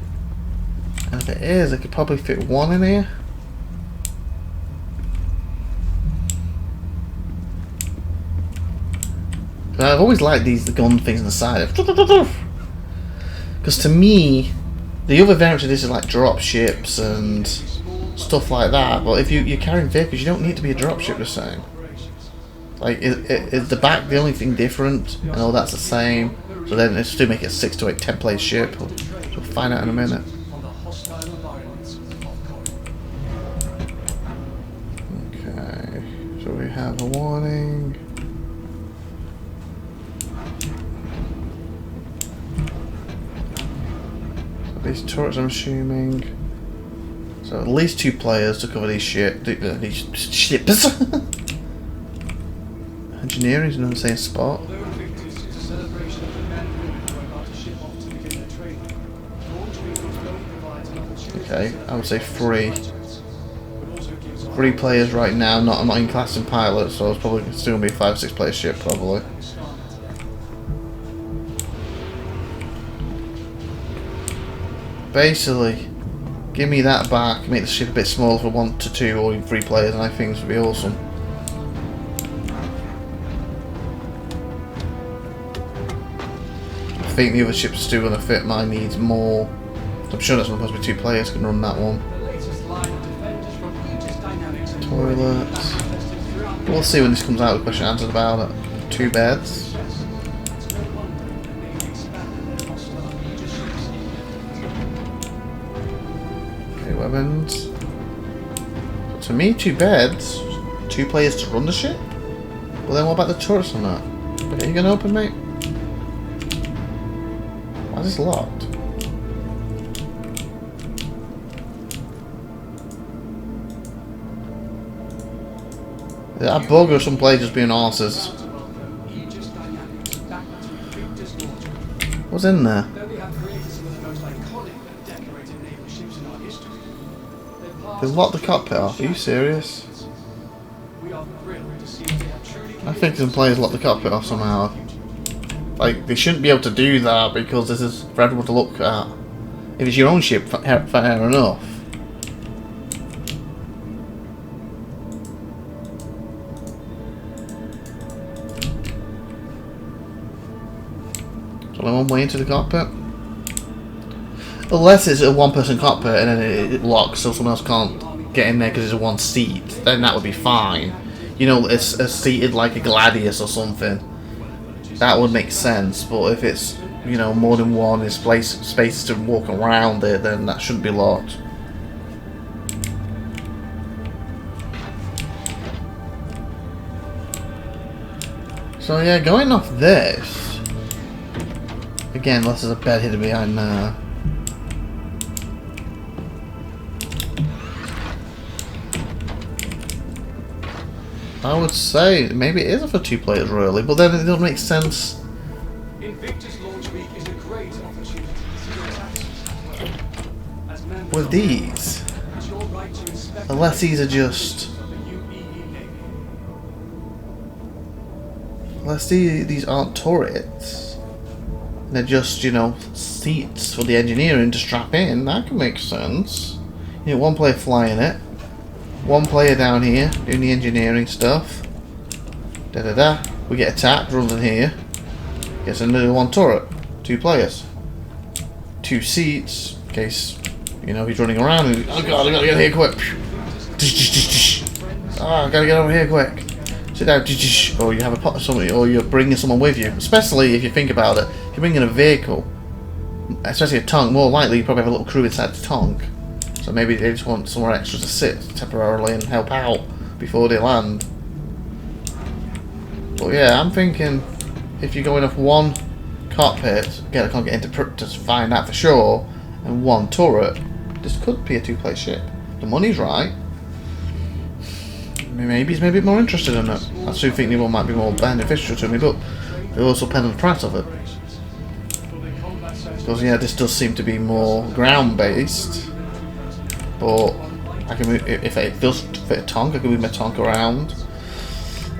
And if it is, I could probably fit 1 in here. I've always liked the gun things on the side. Because to me, the other variants of this is like drop ships and stuff like that, but if you're carrying vehicles, you don't need to be a drop ship the same. Like, is the back the only thing different? I know that's the same. So then it's still make it a 6 to 8, 10 player ship. We'll find out in a minute. Okay, so we have a warning. So these turrets, I'm assuming. So at least 2 players to cover these ships. Engineering is in the same spot. Okay, I would say 3. 3 players right now. I'm not in class in pilot, so it's probably still gonna be a 5 or 6 player ship probably. Basically, give me that back, make the ship a bit smaller for 1 to 2 or even 3 players, and I think this would be awesome. I think the other ships are still going to fit my needs more. I'm sure that's not supposed to be 2 players can run that one. Toilets. We'll see when this comes out with question and answers about it. 2 beds. Okay, weapons. So to me, 2 beds, 2 players to run the ship? Well then what about the turrets on that? Are you going to open, mate? Why is this locked? Is that a bug or some players just being arses? What's in there? They locked the cockpit off, are you serious? I think some players locked the cockpit off somehow. Like, they shouldn't be able to do that because this is for everyone to look at. If it's your own ship, fair enough. So I'm on way into the cockpit. Unless it's a 1-person cockpit and then it locks so someone else can't get in there because it's a 1 seat, then that would be fine. You know, it's seated like a Gladius or something. That would make sense, but if it's, you know, more than 1, there's space to walk around it, then that shouldn't be locked. So yeah, going off this, again, unless there's a bed hidden behind there. I would say maybe it is for 2 players really, but then it doesn't make sense. INVICTUS launch week is a great opportunity to see your tactics, as members with these. It's your right to inspect Unless these are just... the UEE Navy. Unless these aren't turrets. They're just, you know, seats for the engineering to strap in. That could make sense. You know, one player flying it. One player down here doing the engineering stuff. Da da da. We get attacked running here. Gets another one turret. 2 players. 2 seats. In case, you know, he's running around and, oh god, I gotta get here quick. Oh, I gotta get over here quick. Sit down. Or you have a pot of somebody, or you're bringing someone with you. Especially if you think about it. If you're bringing a vehicle, especially a tank, more likely you probably have a little crew inside the tank. So maybe they just want somewhere extra to sit temporarily and help out before they land. But yeah, I'm thinking if you're going off one cockpit, again I can't get into to find out for sure, and 1 turret, this could be a 2-player ship. The money's right. Maybe he's maybe a bit more interested in it. I do think the one might be more beneficial to me, but it also depends on the price of it. Because yeah, this does seem to be more ground-based. But I can move, if it does fit a tank, I can move my tank around.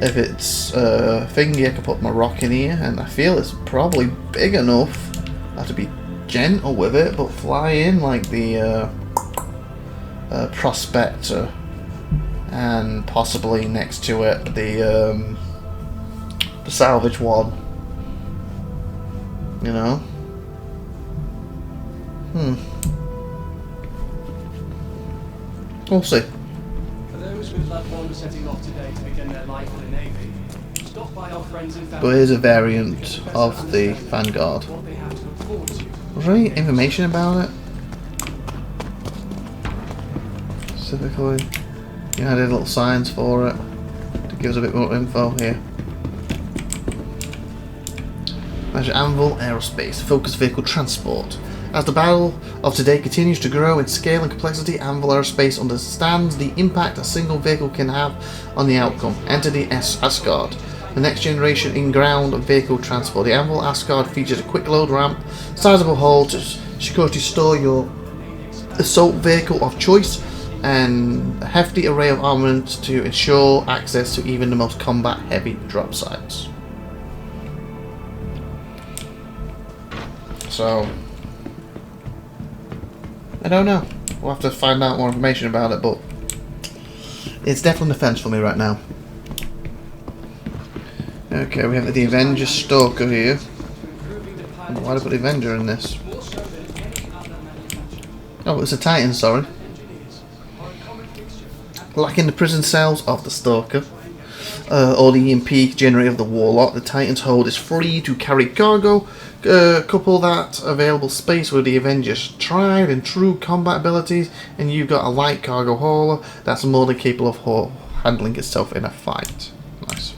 If it's thingy, I can put my rock in here, and I feel it's probably big enough. I have to be gentle with it, but fly in like the Prospector, and possibly next to it the salvage one. You know. We'll see. For those with loved ones setting off today to begin their life in the Navy, stop by our friends and family. But here's a variant of the Vanguard. What they have to look forward to. Was there any information about it? Specifically, you know, I did little signs for it to give us a bit more info here. Measure Anvil Aerospace, focused vehicle transport. As the battle of today continues to grow in scale and complexity, Anvil Aerospace understands the impact a single vehicle can have on the outcome. Enter the Asgard, the next generation in-ground vehicle transport. The Anvil Asgard features a quick load ramp, sizable hull to securely store your assault vehicle of choice, and a hefty array of armament to ensure access to even the most combat-heavy drop sites. So, I don't know. We'll have to find out more information about it, but it's definitely on the fence for me right now. Okay, we have the Avenger Stalker here. Why did I put the Avenger in this? Oh, it's a Titan, sorry. Lacking the prison cells of the Stalker, or the EMP generator of the Warlock, the Titan's hold is free to carry cargo. Couple that available space with the Avenger's tried and true combat abilities, and you've got a light cargo hauler that's more than capable of handling itself in a fight. Nice.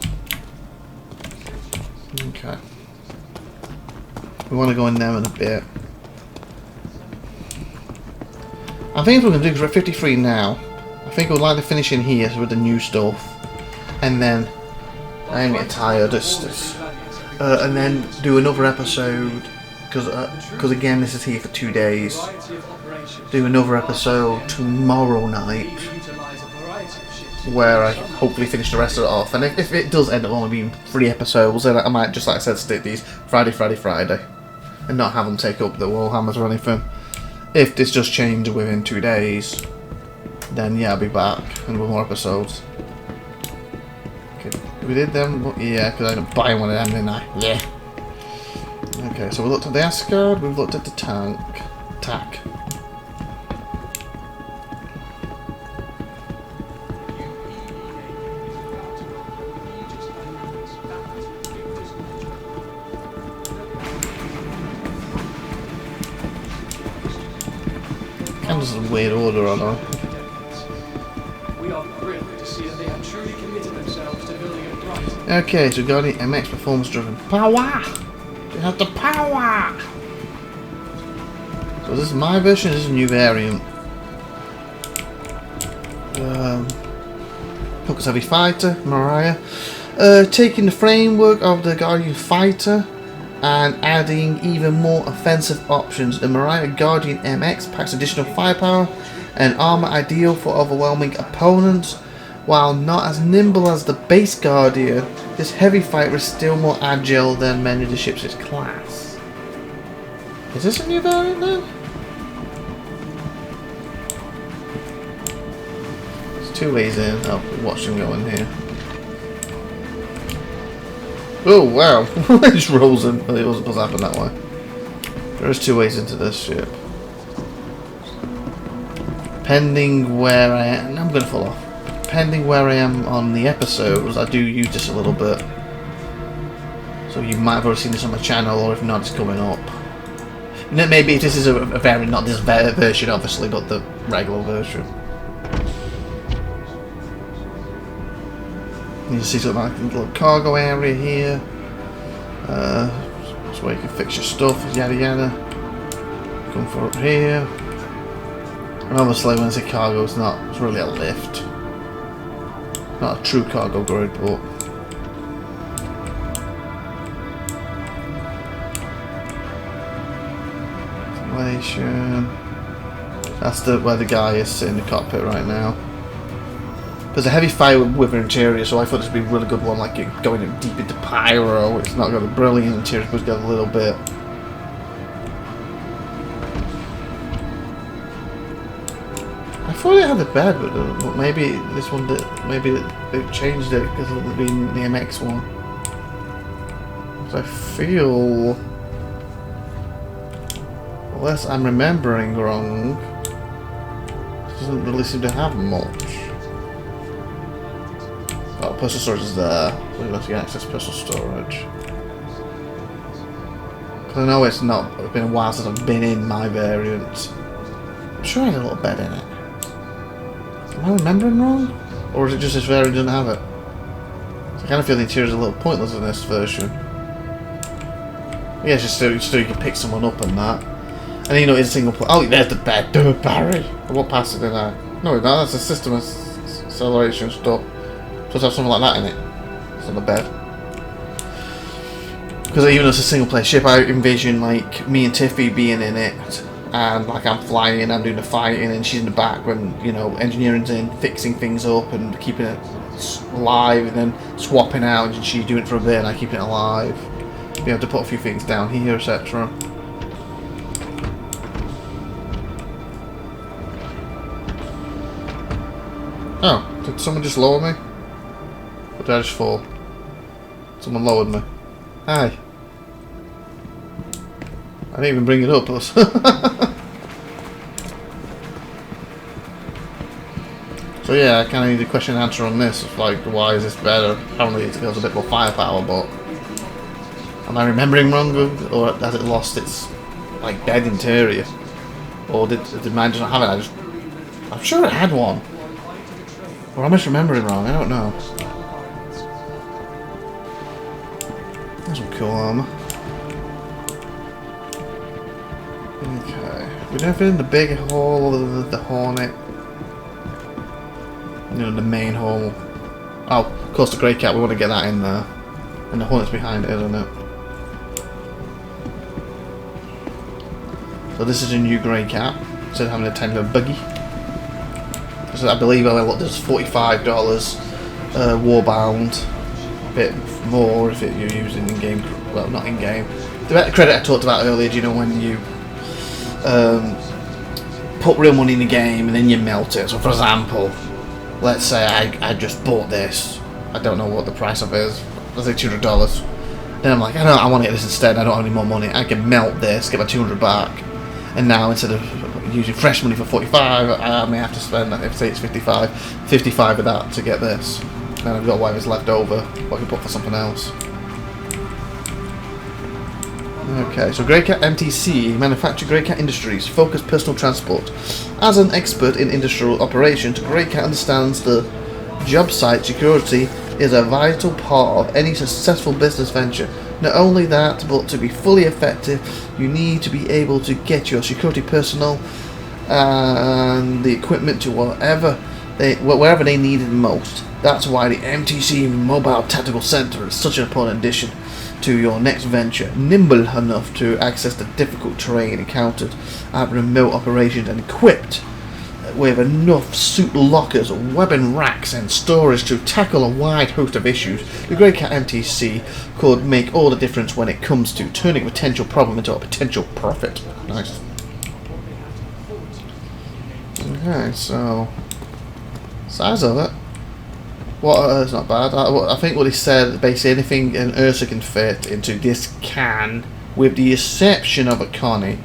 Okay. We want to go in there in a bit. I think what we're going to do, because we're at 53 now, I think we'd like to finish in here with the new stuff, and then I am getting tired. And then do another episode, because again this is here for 2 days. Do another episode tomorrow night, where I hopefully finish the rest of it off. And if it does end up only being 3 episodes, then I might, just like I said, stick these Friday, and not have them take up the Warhammers or anything. If this just changes within 2 days, then yeah, I'll be back and with more episodes. Okay, we did them, yeah, because I ended up buying one of them, didn't I? Yeah. Okay, so we looked at the Asgard, we've looked at the tank. TAC. Kind of just a weird order on her. We are thrilled to see that they have truly committed themselves to building a bright. Okay, so we've got the MX performance driven power. You have the power. So this is my version. This is a new variant. Focus heavy fighter, Mariah. Taking the framework of the Guardian fighter and adding even more offensive options. The Mariah Guardian MX packs additional firepower and armor ideal for overwhelming opponents. While not as nimble as the base Guardian, this heavy fighter is still more agile than many of the ships in its class. Is this a new variant then? There's two ways in. Oh, watch them go in here. Oh wow! It just rolls in. Well, it wasn't supposed to happen that way. There is two ways into this ship. Depending where I am, I'm gonna fall off. Depending where I am on the episodes, I do use this a little bit. So you might have already seen this on my channel, or if not, it's coming up. And then maybe if this is a variant, not this version, obviously, but the regular version. You can see something like a little cargo area here. That's where you can fix your stuff, yada yada. Come for up here. And obviously when I say cargo, it's really a lift. Not a true cargo grid, but ventilation. That's where the guy is sitting in the cockpit right now. There's a heavy fire with an interior, so I thought this would be a really good one, like going deep into pyro. It's not got a brilliant interior, but it's got a little bit. I thought it had a bed, but maybe this one did. Maybe they changed it because of being the MX one. Because I feel, unless I'm remembering wrong, it doesn't really seem to have much. Oh, personal storage is there, so you have to access personal storage. Because I know it's been a while since I've been in my variant. I'm sure I had a little bed in it. Am I remembering wrong? Or is it just this variant doesn't have it? So I kind of feel the interior is a little pointless in this version. Yeah, it's just so you can pick someone up and that. And you know, it's a single player. Oh, there's the bed. Duh, Barry. What passed it in there? No, that's a system acceleration stuff. Supposed to have something like that in it. It's on the bed. Because even though it's a single player ship, I envision like me and Tiffy being in it. And like I'm flying and I'm doing the fighting and she's in the back when, you know, engineering's in, fixing things up and keeping it alive and then swapping out and she's doing it for a bit and I keeping it alive. Be able to put a few things down here, etc. Oh, did someone just lower me? Or did I just fall? Someone lowered me. Hi. I didn't even bring it up. So yeah, I kind of need a question and answer on this. Like, why is this better? Apparently it feels a bit more firepower, but am I remembering wrong, or has it lost its like dead interior, or did mine just not have it? I'm sure it had one, or am I just remembering wrong? I don't know. That's some cool armor. Okay, we don't fit in the big hall of the Hornet. You know, the main hall. Oh, of course the Greycat, we want to get that in there. And the Hornet's behind it, isn't it? So this is a new Greycat, instead of having a 10-year buggy. So I believe I looked, there's $45 Warbound. A bit more if you're using in-game, well not in-game. The credit I talked about earlier, do you know when you put real money in the game and then you melt it. So for example, let's say I just bought this. I don't know what the price of it is. Let's say $200. Then I'm like, I want to get this instead. I don't have any more money. I can melt this, get my 200 back, and now instead of using fresh money for 45, I may have to spend, if say it's 55 of that to get this. Then I've got whatever's left over, what I can put for something else. Okay, so Greycat MTC, manufacture Greycat Industries, focus personal transport. As an expert in industrial operations, Greycat understands the job site security is a vital part of any successful business venture. Not only that, but to be fully effective, you need to be able to get your security personnel and the equipment to wherever they need it most. That's why the MTC Mobile Tactical Center is such an important addition to your next venture, nimble enough to access the difficult terrain encountered at remote operations, and equipped with enough suit lockers, weapon racks, and storage to tackle a wide host of issues, the Greycat MTC could make all the difference when it comes to turning a potential problem into a potential profit. Nice. Okay, so size of it. Well, it's not bad. I think what he said, basically anything an Ursa can fit into this can, with the exception of a Connie,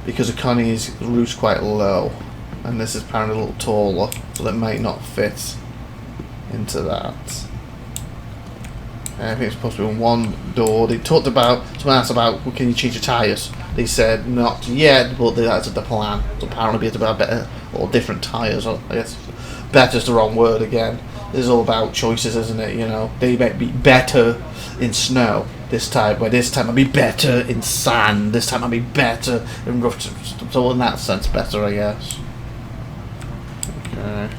because a Connie's root's quite low, and this is apparently a little taller, so that might not fit into that. I think it's supposed to be one door. They talked about, someone asked about, well, can you change the tyres? They said not yet, but that's the plan. So apparently it's about better or different tyres. I guess better's the wrong word again. This is all about choices, isn't it? You know, they might be better in snow this time, but this time I'll be better in sand. This time I'll be better in rough. So in that sense, better, I guess. Okay.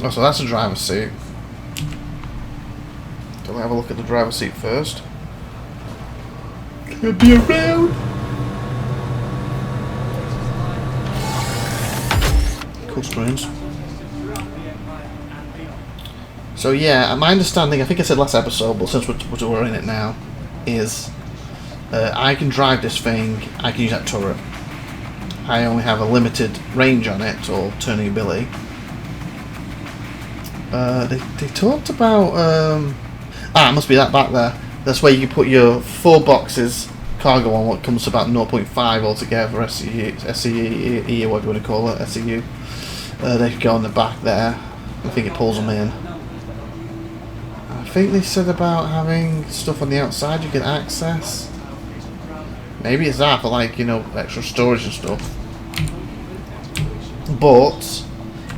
Oh, so that's the driver's seat. Can we have a look at the driver's seat first? Could be around. Cool screens. So yeah, my understanding, I think I said last episode, but since we're in it now, is I can drive this thing, I can use that turret. I only have a limited range on it, or turning ability. They talked about, it must be that back there. That's where you can put your 4 boxes cargo on, what comes to about 0.5 altogether, SCE, or whatever you want to call it, SCU. They could go on the back there. I think it pulls them in. I think they said about having stuff on the outside you can access. Maybe it's that for, like, you know, extra storage and stuff. But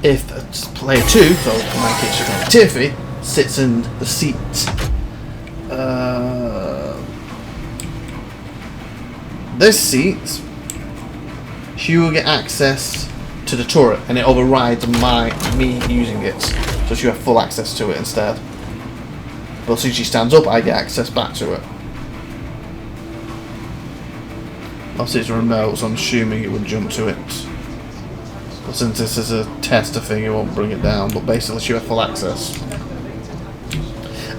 if player 2, so in my case SupernovaTiffy, sits in the seat this seat, she will get access to the turret, and it overrides me using it, so she will have full access to it instead. But as soon as she stands up, I get access back to it. Obviously it's remote, so I'm assuming it would jump to it. But since this is a tester thing, it won't bring it down, but basically she'll have full access.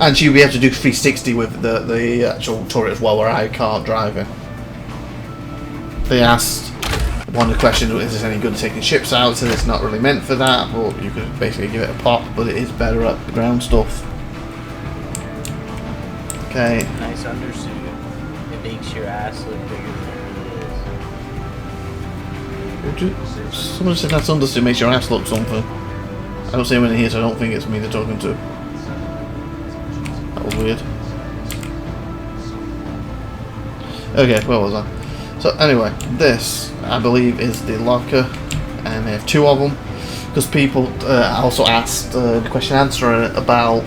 And she'll be able to do 360 with the actual turret as well, where I can't drive it. They asked, one of the questions was, is this any good at taking ships out? So it's not really meant for that, but you could basically give it a pop, but it is better at the ground stuff. Okay. Nice undersuit. It makes your ass look bigger than it really is. Someone said that's undersuit makes your ass look something. I don't see anyone here, so I don't think it's me they're talking to. That was weird. Okay, where was I? So anyway, this I believe is the locker, and they have 2 of them. Because people also asked the question and answer about,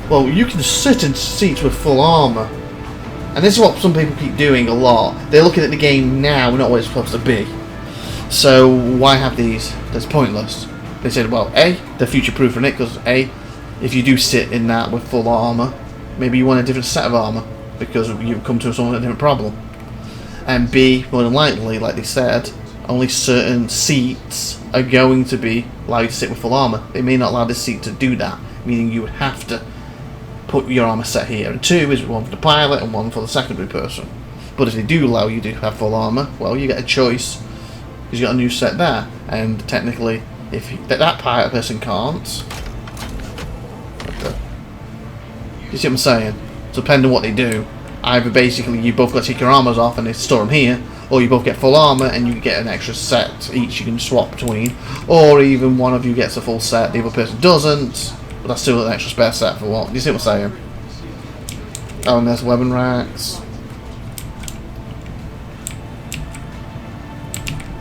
well, you can sit in seats with full armor, and this is what some people keep doing a lot. They're looking at the game now, not what it's supposed to be. So why have these? That's pointless. They said, well, A, they're future-proofing it, because A, if you do sit in that with full armor, maybe you want a different set of armor because you've come to a different problem. And B, more than likely, like they said, only certain seats are going to be allowed you to sit with full armor. They may not allow this seat to do that, meaning you would have to put your armor set here. And 2 is one for the pilot and 1 for the secondary person. But if they do allow you to have full armor, well, you get a choice, because you got a new set there. And technically, if that pilot person can't, you see what I'm saying? So depending on what they do, either basically you both got to take your armors off and they store them here, or you both get full armor and you get an extra set each you can swap between, or even one of you gets a full set, the other person doesn't, but that's still an extra spare set for what? You see what I'm saying? Oh, and there's weapon racks.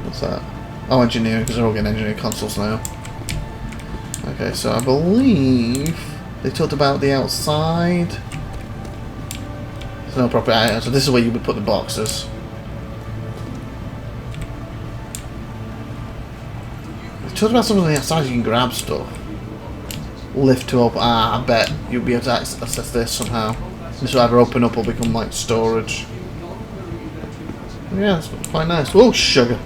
What's that? Oh, engineering, because they're all getting engineering consoles now. Okay, so I believe they talked about the outside. There's no proper item, so this is where you would put the boxes. They talked about something on the outside you can grab stuff. lift to open. Ah, I bet you'll be able to access this somehow. This will either open up or become like storage. Yeah, it's quite nice. Oh, sugar.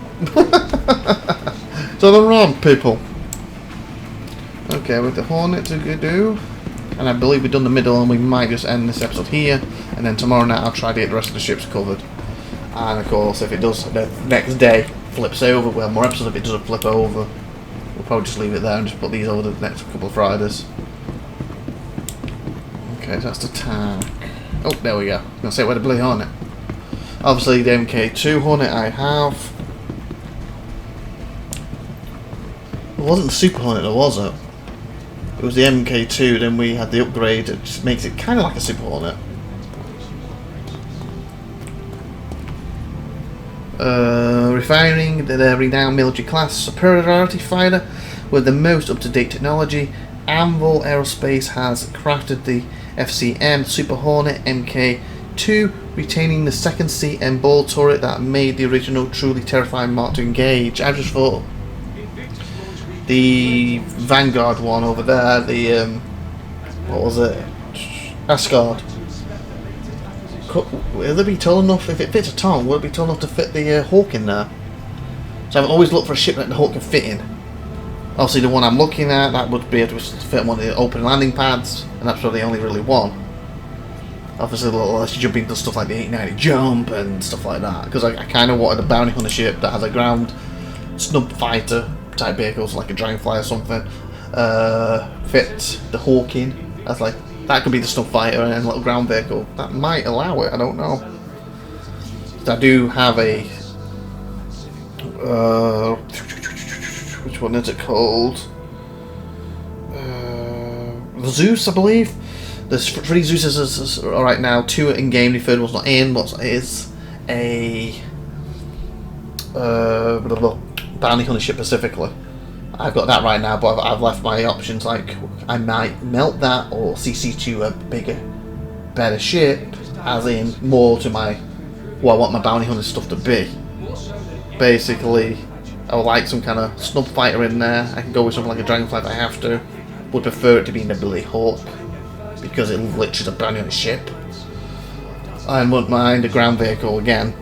So they're wrong, people. Okay, with the Hornet to do. And I believe we've done the middle, and we might just end this episode here. And then tomorrow night I'll try to get the rest of the ships covered. And of course, if it does, the next day flips over, we'll have more episodes. If it doesn't flip over, we'll probably just leave it there and just put these over the next couple of Fridays. Okay, so that's the tank. Oh, there we go. I was going to say, where the bloody Hornet? Obviously, the MK2 Hornet I have. It wasn't the Super Hornet, though, was it? It was the MK2, then we had the upgrade. It just makes it kind of like a Super Hornet. Refining the renowned military class superiority fighter with the most up-to-date technology. Anvil Aerospace has crafted the FCM Super Hornet MK2, retaining the second seat and ball turret that made the original truly terrifying mark to engage. I just thought the Vanguard one over there, the what was it? Asgard. Will it be tall enough? If it fits a Tom, will it be tall enough to fit the Hawk in there? So I've always looked for a ship that the Hawk can fit in. Obviously, the one I'm looking at, that would be able to fit on one of the open landing pads, and that's probably the only really one. Obviously, unless you jump into stuff like the 890 jump and stuff like that, because I kind of wanted a bounty hunter ship that has a ground snub fighter type vehicles, like a Dragonfly or something. Fit the Hawk in as like. That could be the snub fighter and a little ground vehicle. That might allow it, I don't know. I do have a... which one is it called? Zeus, I believe. There's 3 Zeuses right now, 2 in game, the 3rd one's not in, but is a... bounty hunter ship specifically. I've got that right now, but I've left my options, like I might melt that or CC to a bigger, better ship, as in more to my what I want my bounty hunter stuff to be. Basically, I would like some kind of snub fighter in there. I can go with something like a Dragonfly if I have to. Would prefer it to be in the Billy Hawk because it literally is a bounty hunter ship. I wouldn't mind a ground vehicle again.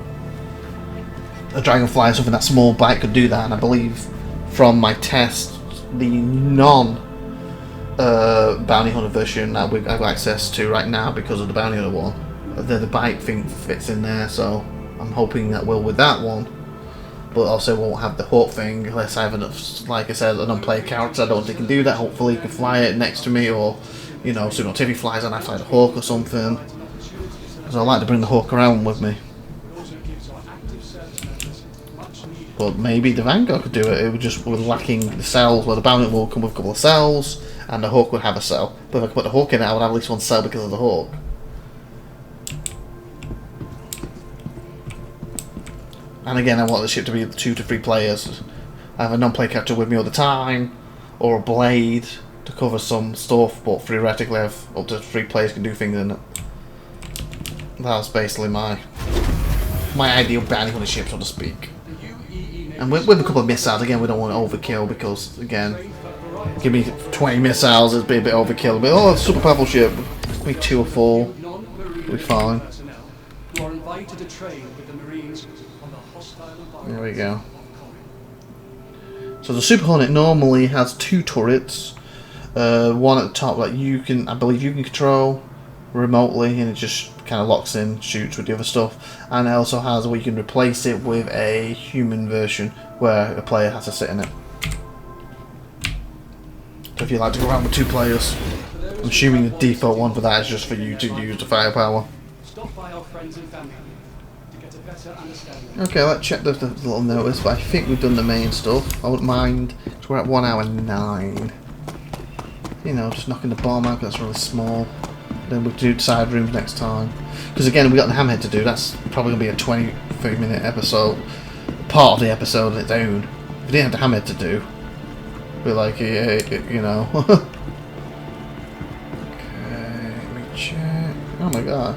A Dragonfly, something that small bike could do that, and I believe. From my test, the bounty hunter version that I've got access to right now because of the bounty hunter one, the bike thing fits in there, so I'm hoping that will with that one. But also won't have the Hawk thing unless I have enough, like I said, an unplayed character. I don't think he can do that. Hopefully he can fly it next to me, or you know, SupernovaTiffy flies and I fly the Hawk or something. So I like to bring the Hawk around with me. But maybe the Vanguard could do it. It would just be lacking the cells. Well, the Bounty will come with a couple of cells, and the Hawk would have a cell. But if I could put the Hawk in it, I would have at least one cell because of the Hawk. And again, I want the ship to be 2 to 3 players. I have a non-play character with me all the time, or a blade to cover some stuff. But theoretically, I have up to 3 players can do things in it. That's basically my ideal bounty hunter ship, so to speak. And with a couple of missiles, again, we don't want to overkill because, again, give me 20 missiles, it'd be a bit overkill. But oh, it's a super powerful ship. Maybe 2 or 4, we'll be fine. There we go. So the Super Hornet normally has 2 turrets. One at the top that I believe you can control remotely, and it just kind of locks in, shoots with the other stuff, and it also has where you can replace it with a human version where a player has to sit in it. So if you like to go around with 2 players, I'm assuming the default one for that is just for you to use the firepower. Okay, let's check the little notice, but I think we've done the main stuff. I wouldn't mind, because we're at 1 hour 9. You know, just knocking the bomb out because that's really small. Then we'll do side rooms next time. Because again, we got the hammerhead to do. That's probably going to be a 20-30 minute episode. Part of the episode on its own. If we didn't have the hammerhead to do, we're like, you know. Okay, let me check. Oh my god.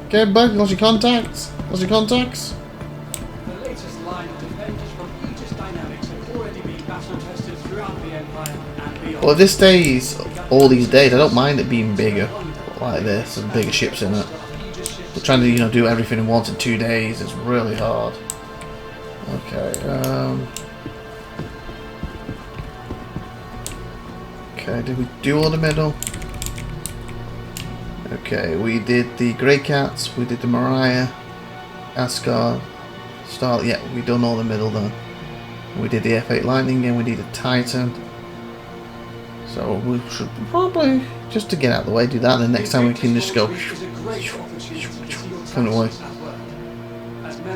Okay, bud, lost your contacts? Lost your contacts? The latest line of defenders from Aegis Dynamics have already been battle tested throughout the Empire and beyond. Well, if this stays all these days. I don't mind it being bigger like this and bigger ships in it. But trying to, you know, do everything in 1 to 2 days is really hard. Okay, okay, did we do all the middle? Okay, we did the Greycats, we did the Mariah, Asgard, Star. Yeah, we done all the middle then. We did the F8 Lightning and we did the Titan. So we should probably, just to get out of the way, do that, and then next time we can just go come away.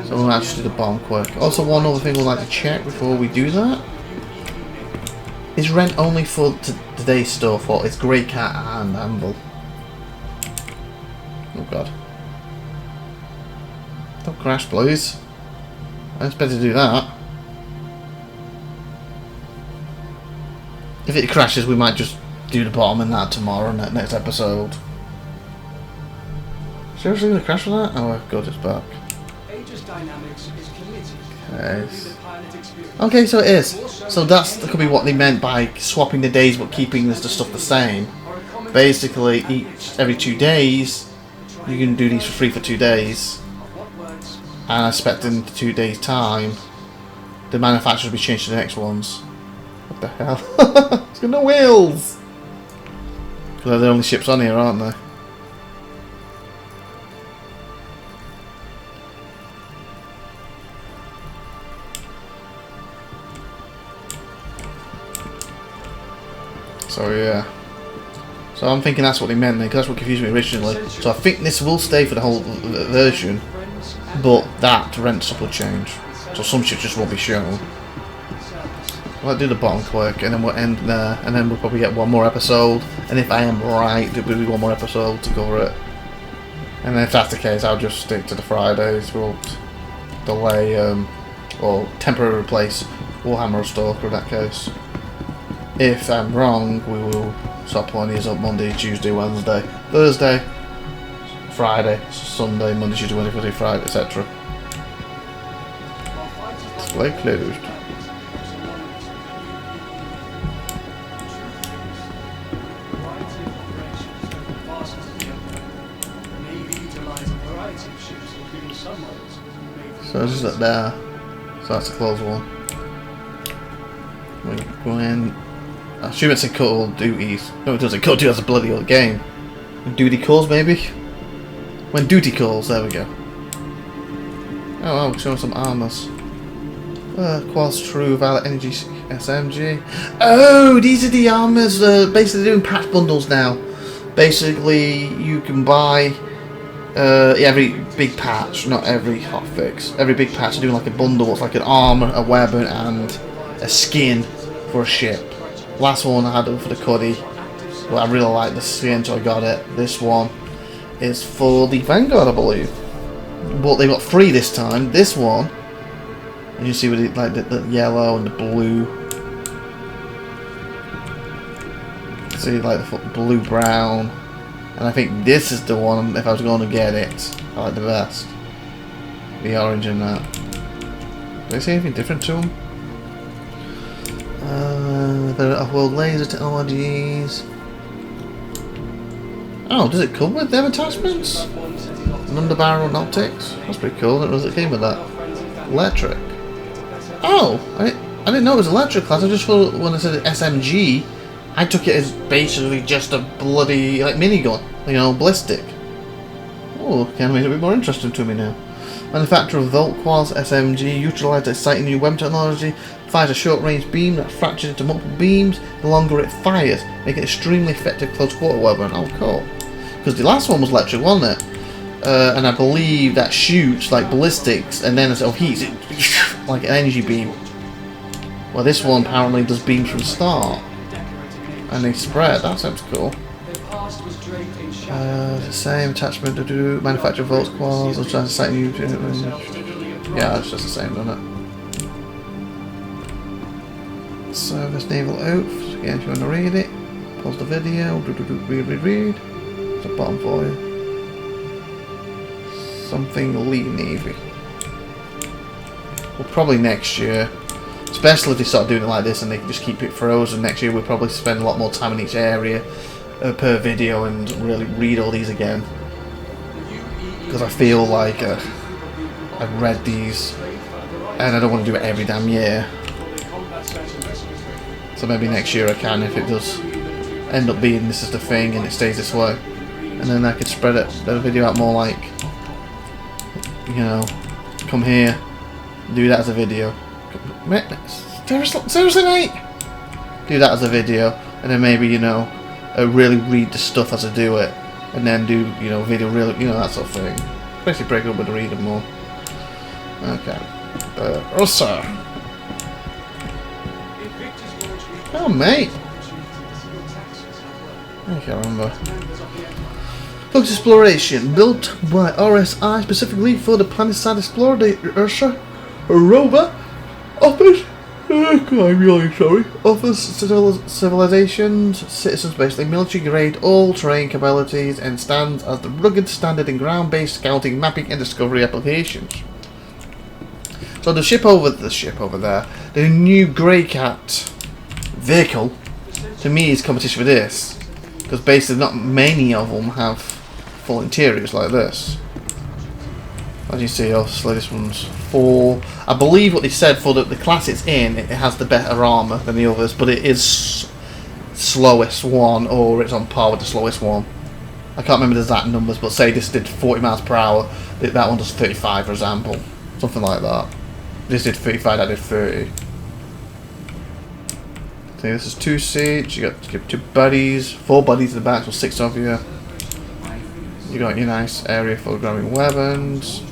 So we'll actually do the bomb quick. Also, one other thing we'd like to check before we do that. Is rent only for today's stuff, or it's Greycat and Anvil? Oh god. Don't crash, please. I expect to do that. If it crashes, we might just do the bottom and that tomorrow in that next episode. Seriously gonna crash with that? Oh god, it's back. Aegis Dynamics is committed. Okay. Okay, so it is. So that could be what they meant by swapping the days but keeping the stuff the same. Basically, every 2 days, you can do these for free for 2 days. And I expect in 2 days' time, the manufacturers will be changed to the next ones. What the hell? It's got no wheels! Because they're the only ships on here, aren't they? So yeah. So I'm thinking that's what they meant, because that's what confused me originally. So I think this will stay for the whole version, but that rent stuff will change. So some ships just won't be shown. I'll do the bottom quick, and then we'll end there, and then we'll probably get one more episode. And if I am right, there will be one more episode to cover it. And then if that's the case, I'll just stick to the Fridays. We'll delay, or temporarily replace Warhammer or Stalker in that case. If I'm wrong, we will start pulling these up Monday, Tuesday, Wednesday, Thursday, Friday, Sunday, Monday, Tuesday, Wednesday, Friday, etc. Display closed. So it's just up there. So that's a close one. We go in. I assume it's in Call of Duties. No, it doesn't. Call of Duty has a bloody old game. When duty calls, maybe? When duty calls, there we go. Oh, wow, we're showing some armors. Quals True Valor Energy SMG. Oh, these are the armors. Basically, they're doing patch bundles now. Basically, you can buy every big patch, not every hotfix. Every big patch, are doing like a bundle. It's like an armor, a weapon, and a skin for a ship. Last one I had for the Cuddy. Well, I really like the skin, so I got it. This one is for the Vanguard, I believe. But they got 3 this time. This one, and you see with it, like the yellow and the blue. See, like the blue brown. And I think this is the one. If I was going to get it, I like the best. The orange and that. Do they say anything different to them? Off-world laser technologies. Oh, does it come with them attachments? An underbarrel and optics? That's pretty cool. It came with that. Electric. Oh, I didn't know it was electric class. I just thought when I said SMG, I took it as basically just a bloody like minigun, you know, ballistic. Oh, kind of made it a bit more interesting to me now. Manufacturer of Volt Quals SMG utilised exciting new weapon technology. Fires a short-range beam that fractures into multiple beams. The longer it fires, making it extremely effective close-quarter weapon. Oh, cool. Because the last one was electric, wasn't it? And I believe that shoots like ballistics, and then it heats it like an energy beam. Well, this one apparently does beams from the start, and they spread. That sounds cool. The same attachment to do manufacture Volt Quals. I was trying to say new. Yeah, it's just the same, doesn't it? Service Naval Oath. Again, if you want to read it, pause the video. Read. It's a bottom for you. Something Elite Navy. Well, probably next year. Especially if they start doing it like this and they just keep it frozen. Next year we'll probably spend a lot more time in each area per video and really read all these again. Because I feel like I've read these and I don't want to do it every damn year. So maybe next year I can, if it does end up being this is the thing and it stays this way. And then I could spread the video out more, like, you know, come here, do that as a video. Seriously, mate? Do that as a video, and then maybe, you know, really read the stuff as I do it, and then do, you know, video really, you know, that sort of thing. Basically break it up with reading more. Okay. Rosa. Oh, mate. I can't remember. Focus Exploration, built by RSI specifically for the Planet-Side Explorer, the Ursa rover, offers civilizations, citizens basically military-grade, all-terrain capabilities, and stands as the rugged standard in ground-based scouting, mapping, and discovery applications. So the ship over there, the new Greycat vehicle, to me is competition for this, because basically not many of them have full interiors like this. As you see, obviously this one's 4. I believe what they said for the class it's in, it has the better armour than the others, but it is slowest one, or it's on par with the slowest one. I can't remember the exact numbers, but say this did 40 miles per hour, that one does 35 for example. Something like that. This did 35, that did 30. See, this is 2 seats, you got 2 buddies, 4 buddies in the back, so 6 of you. You got your nice area for grabbing weapons.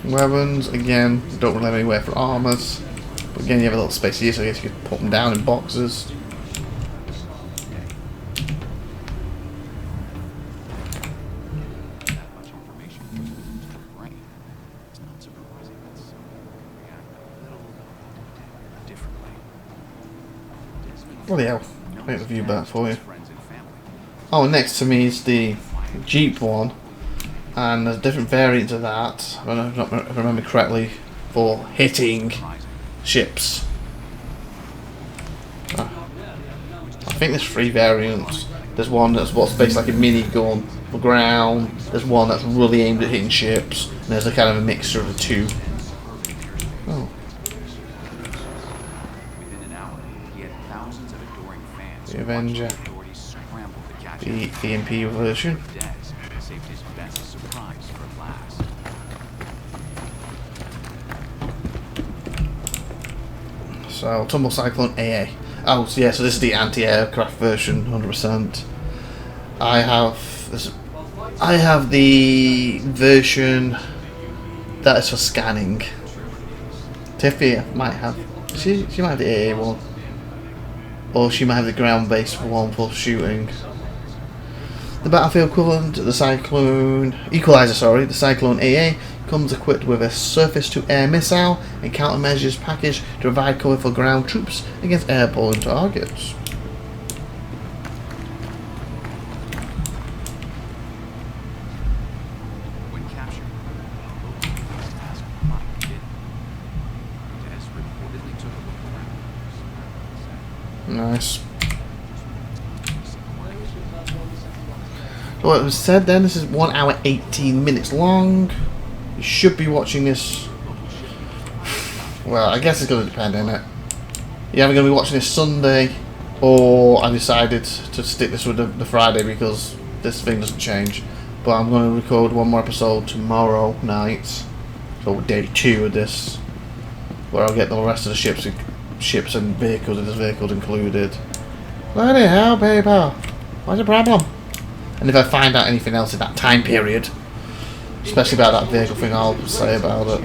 Weapons, again, don't really have anywhere for armors. But again, you have a little space here, so I guess you could put them down in boxes. Bloody hell, make the view back for you. Oh, next to me is the Jeep one, and there's different variants of that, if I remember correctly, for hitting ships. I think there's 3 variants. There's one that's what's basically like a mini gun for ground, there's one that's really aimed at hitting ships, and there's a kind of a mixture of the 2. Oh. The Avenger. The EMP version. So, Tumble Cyclone AA. Oh, so yeah, so this is the anti-aircraft version, 100%. I have the version that is for scanning. Tiffy might have. She might have the AA one. Or she might have the ground-based one for shooting. The battlefield equivalent, the Cyclone Equalizer, the Cyclone AA comes equipped with a surface-to-air missile and countermeasures package to provide cover for ground troops against airborne targets. Nice. So what was said then, this is 1 hour 18 minutes long. You should be watching this. Well, I guess it's going to depend, innit? You're either going to be watching this Sunday, or I decided to stick this with the Friday because this thing doesn't change. But I'm going to record one more episode tomorrow night, so day 2 of this, where I'll get the rest of the ships and vehicles, and there's vehicles included. Bloody hell, people! What's the problem? And if I find out anything else in that time period, especially about that vehicle thing, I'll say about it.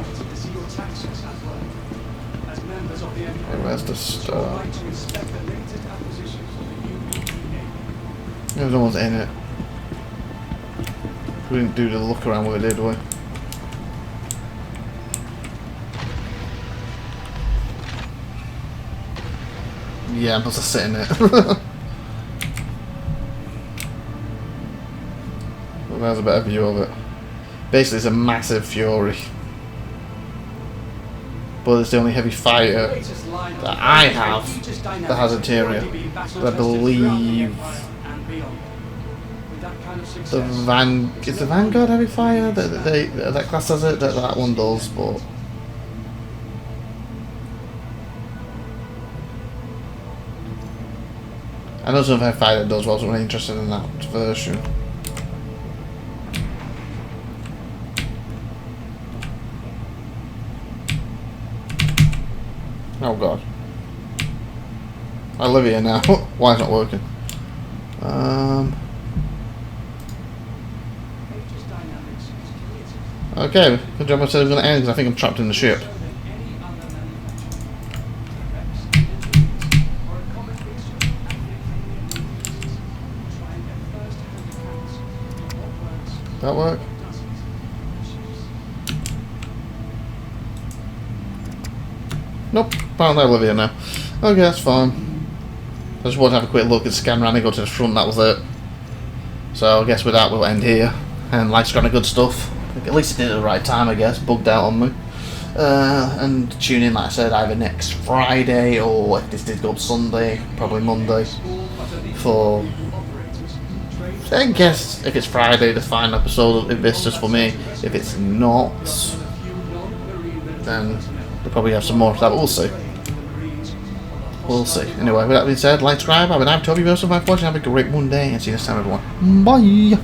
Okay, where's the start? No one's in it. We didn't do the look around with it, did we? Yeah, I'm supposed to sit in it. Well, there's a better view of it. Basically, it's a massive Fury. but it's the only heavy fighter that I have that has interior. But I believe the is the Vanguard heavy fire that class does it. That one does, but. I know some heavy fighter does, but I wasn't really interested in that version. Oh god. I live here now. Why is it not working? Okay, good job I said it was going to end because I think I'm trapped in the ship. That work? Nope, apparently I live here now. Okay, that's fine. I just wanted to have a quick look and scan around and go to the front, that was it. So I guess with that we'll end here. And like's kind of good stuff. At least it did it at the right time, I guess. Bugged out on me. And tune in, like I said, either next Friday or if this did go up Sunday, probably Monday. For, I guess, if it's Friday, the final episode of INVICTUS for me. If it's not, then we'll probably have some more of that, but we'll see. We'll see. Anyway, with that being said, like, subscribe, I've been IVATOPIA'S, thanks for watching, have a great Monday, and see you next time, everyone. Bye!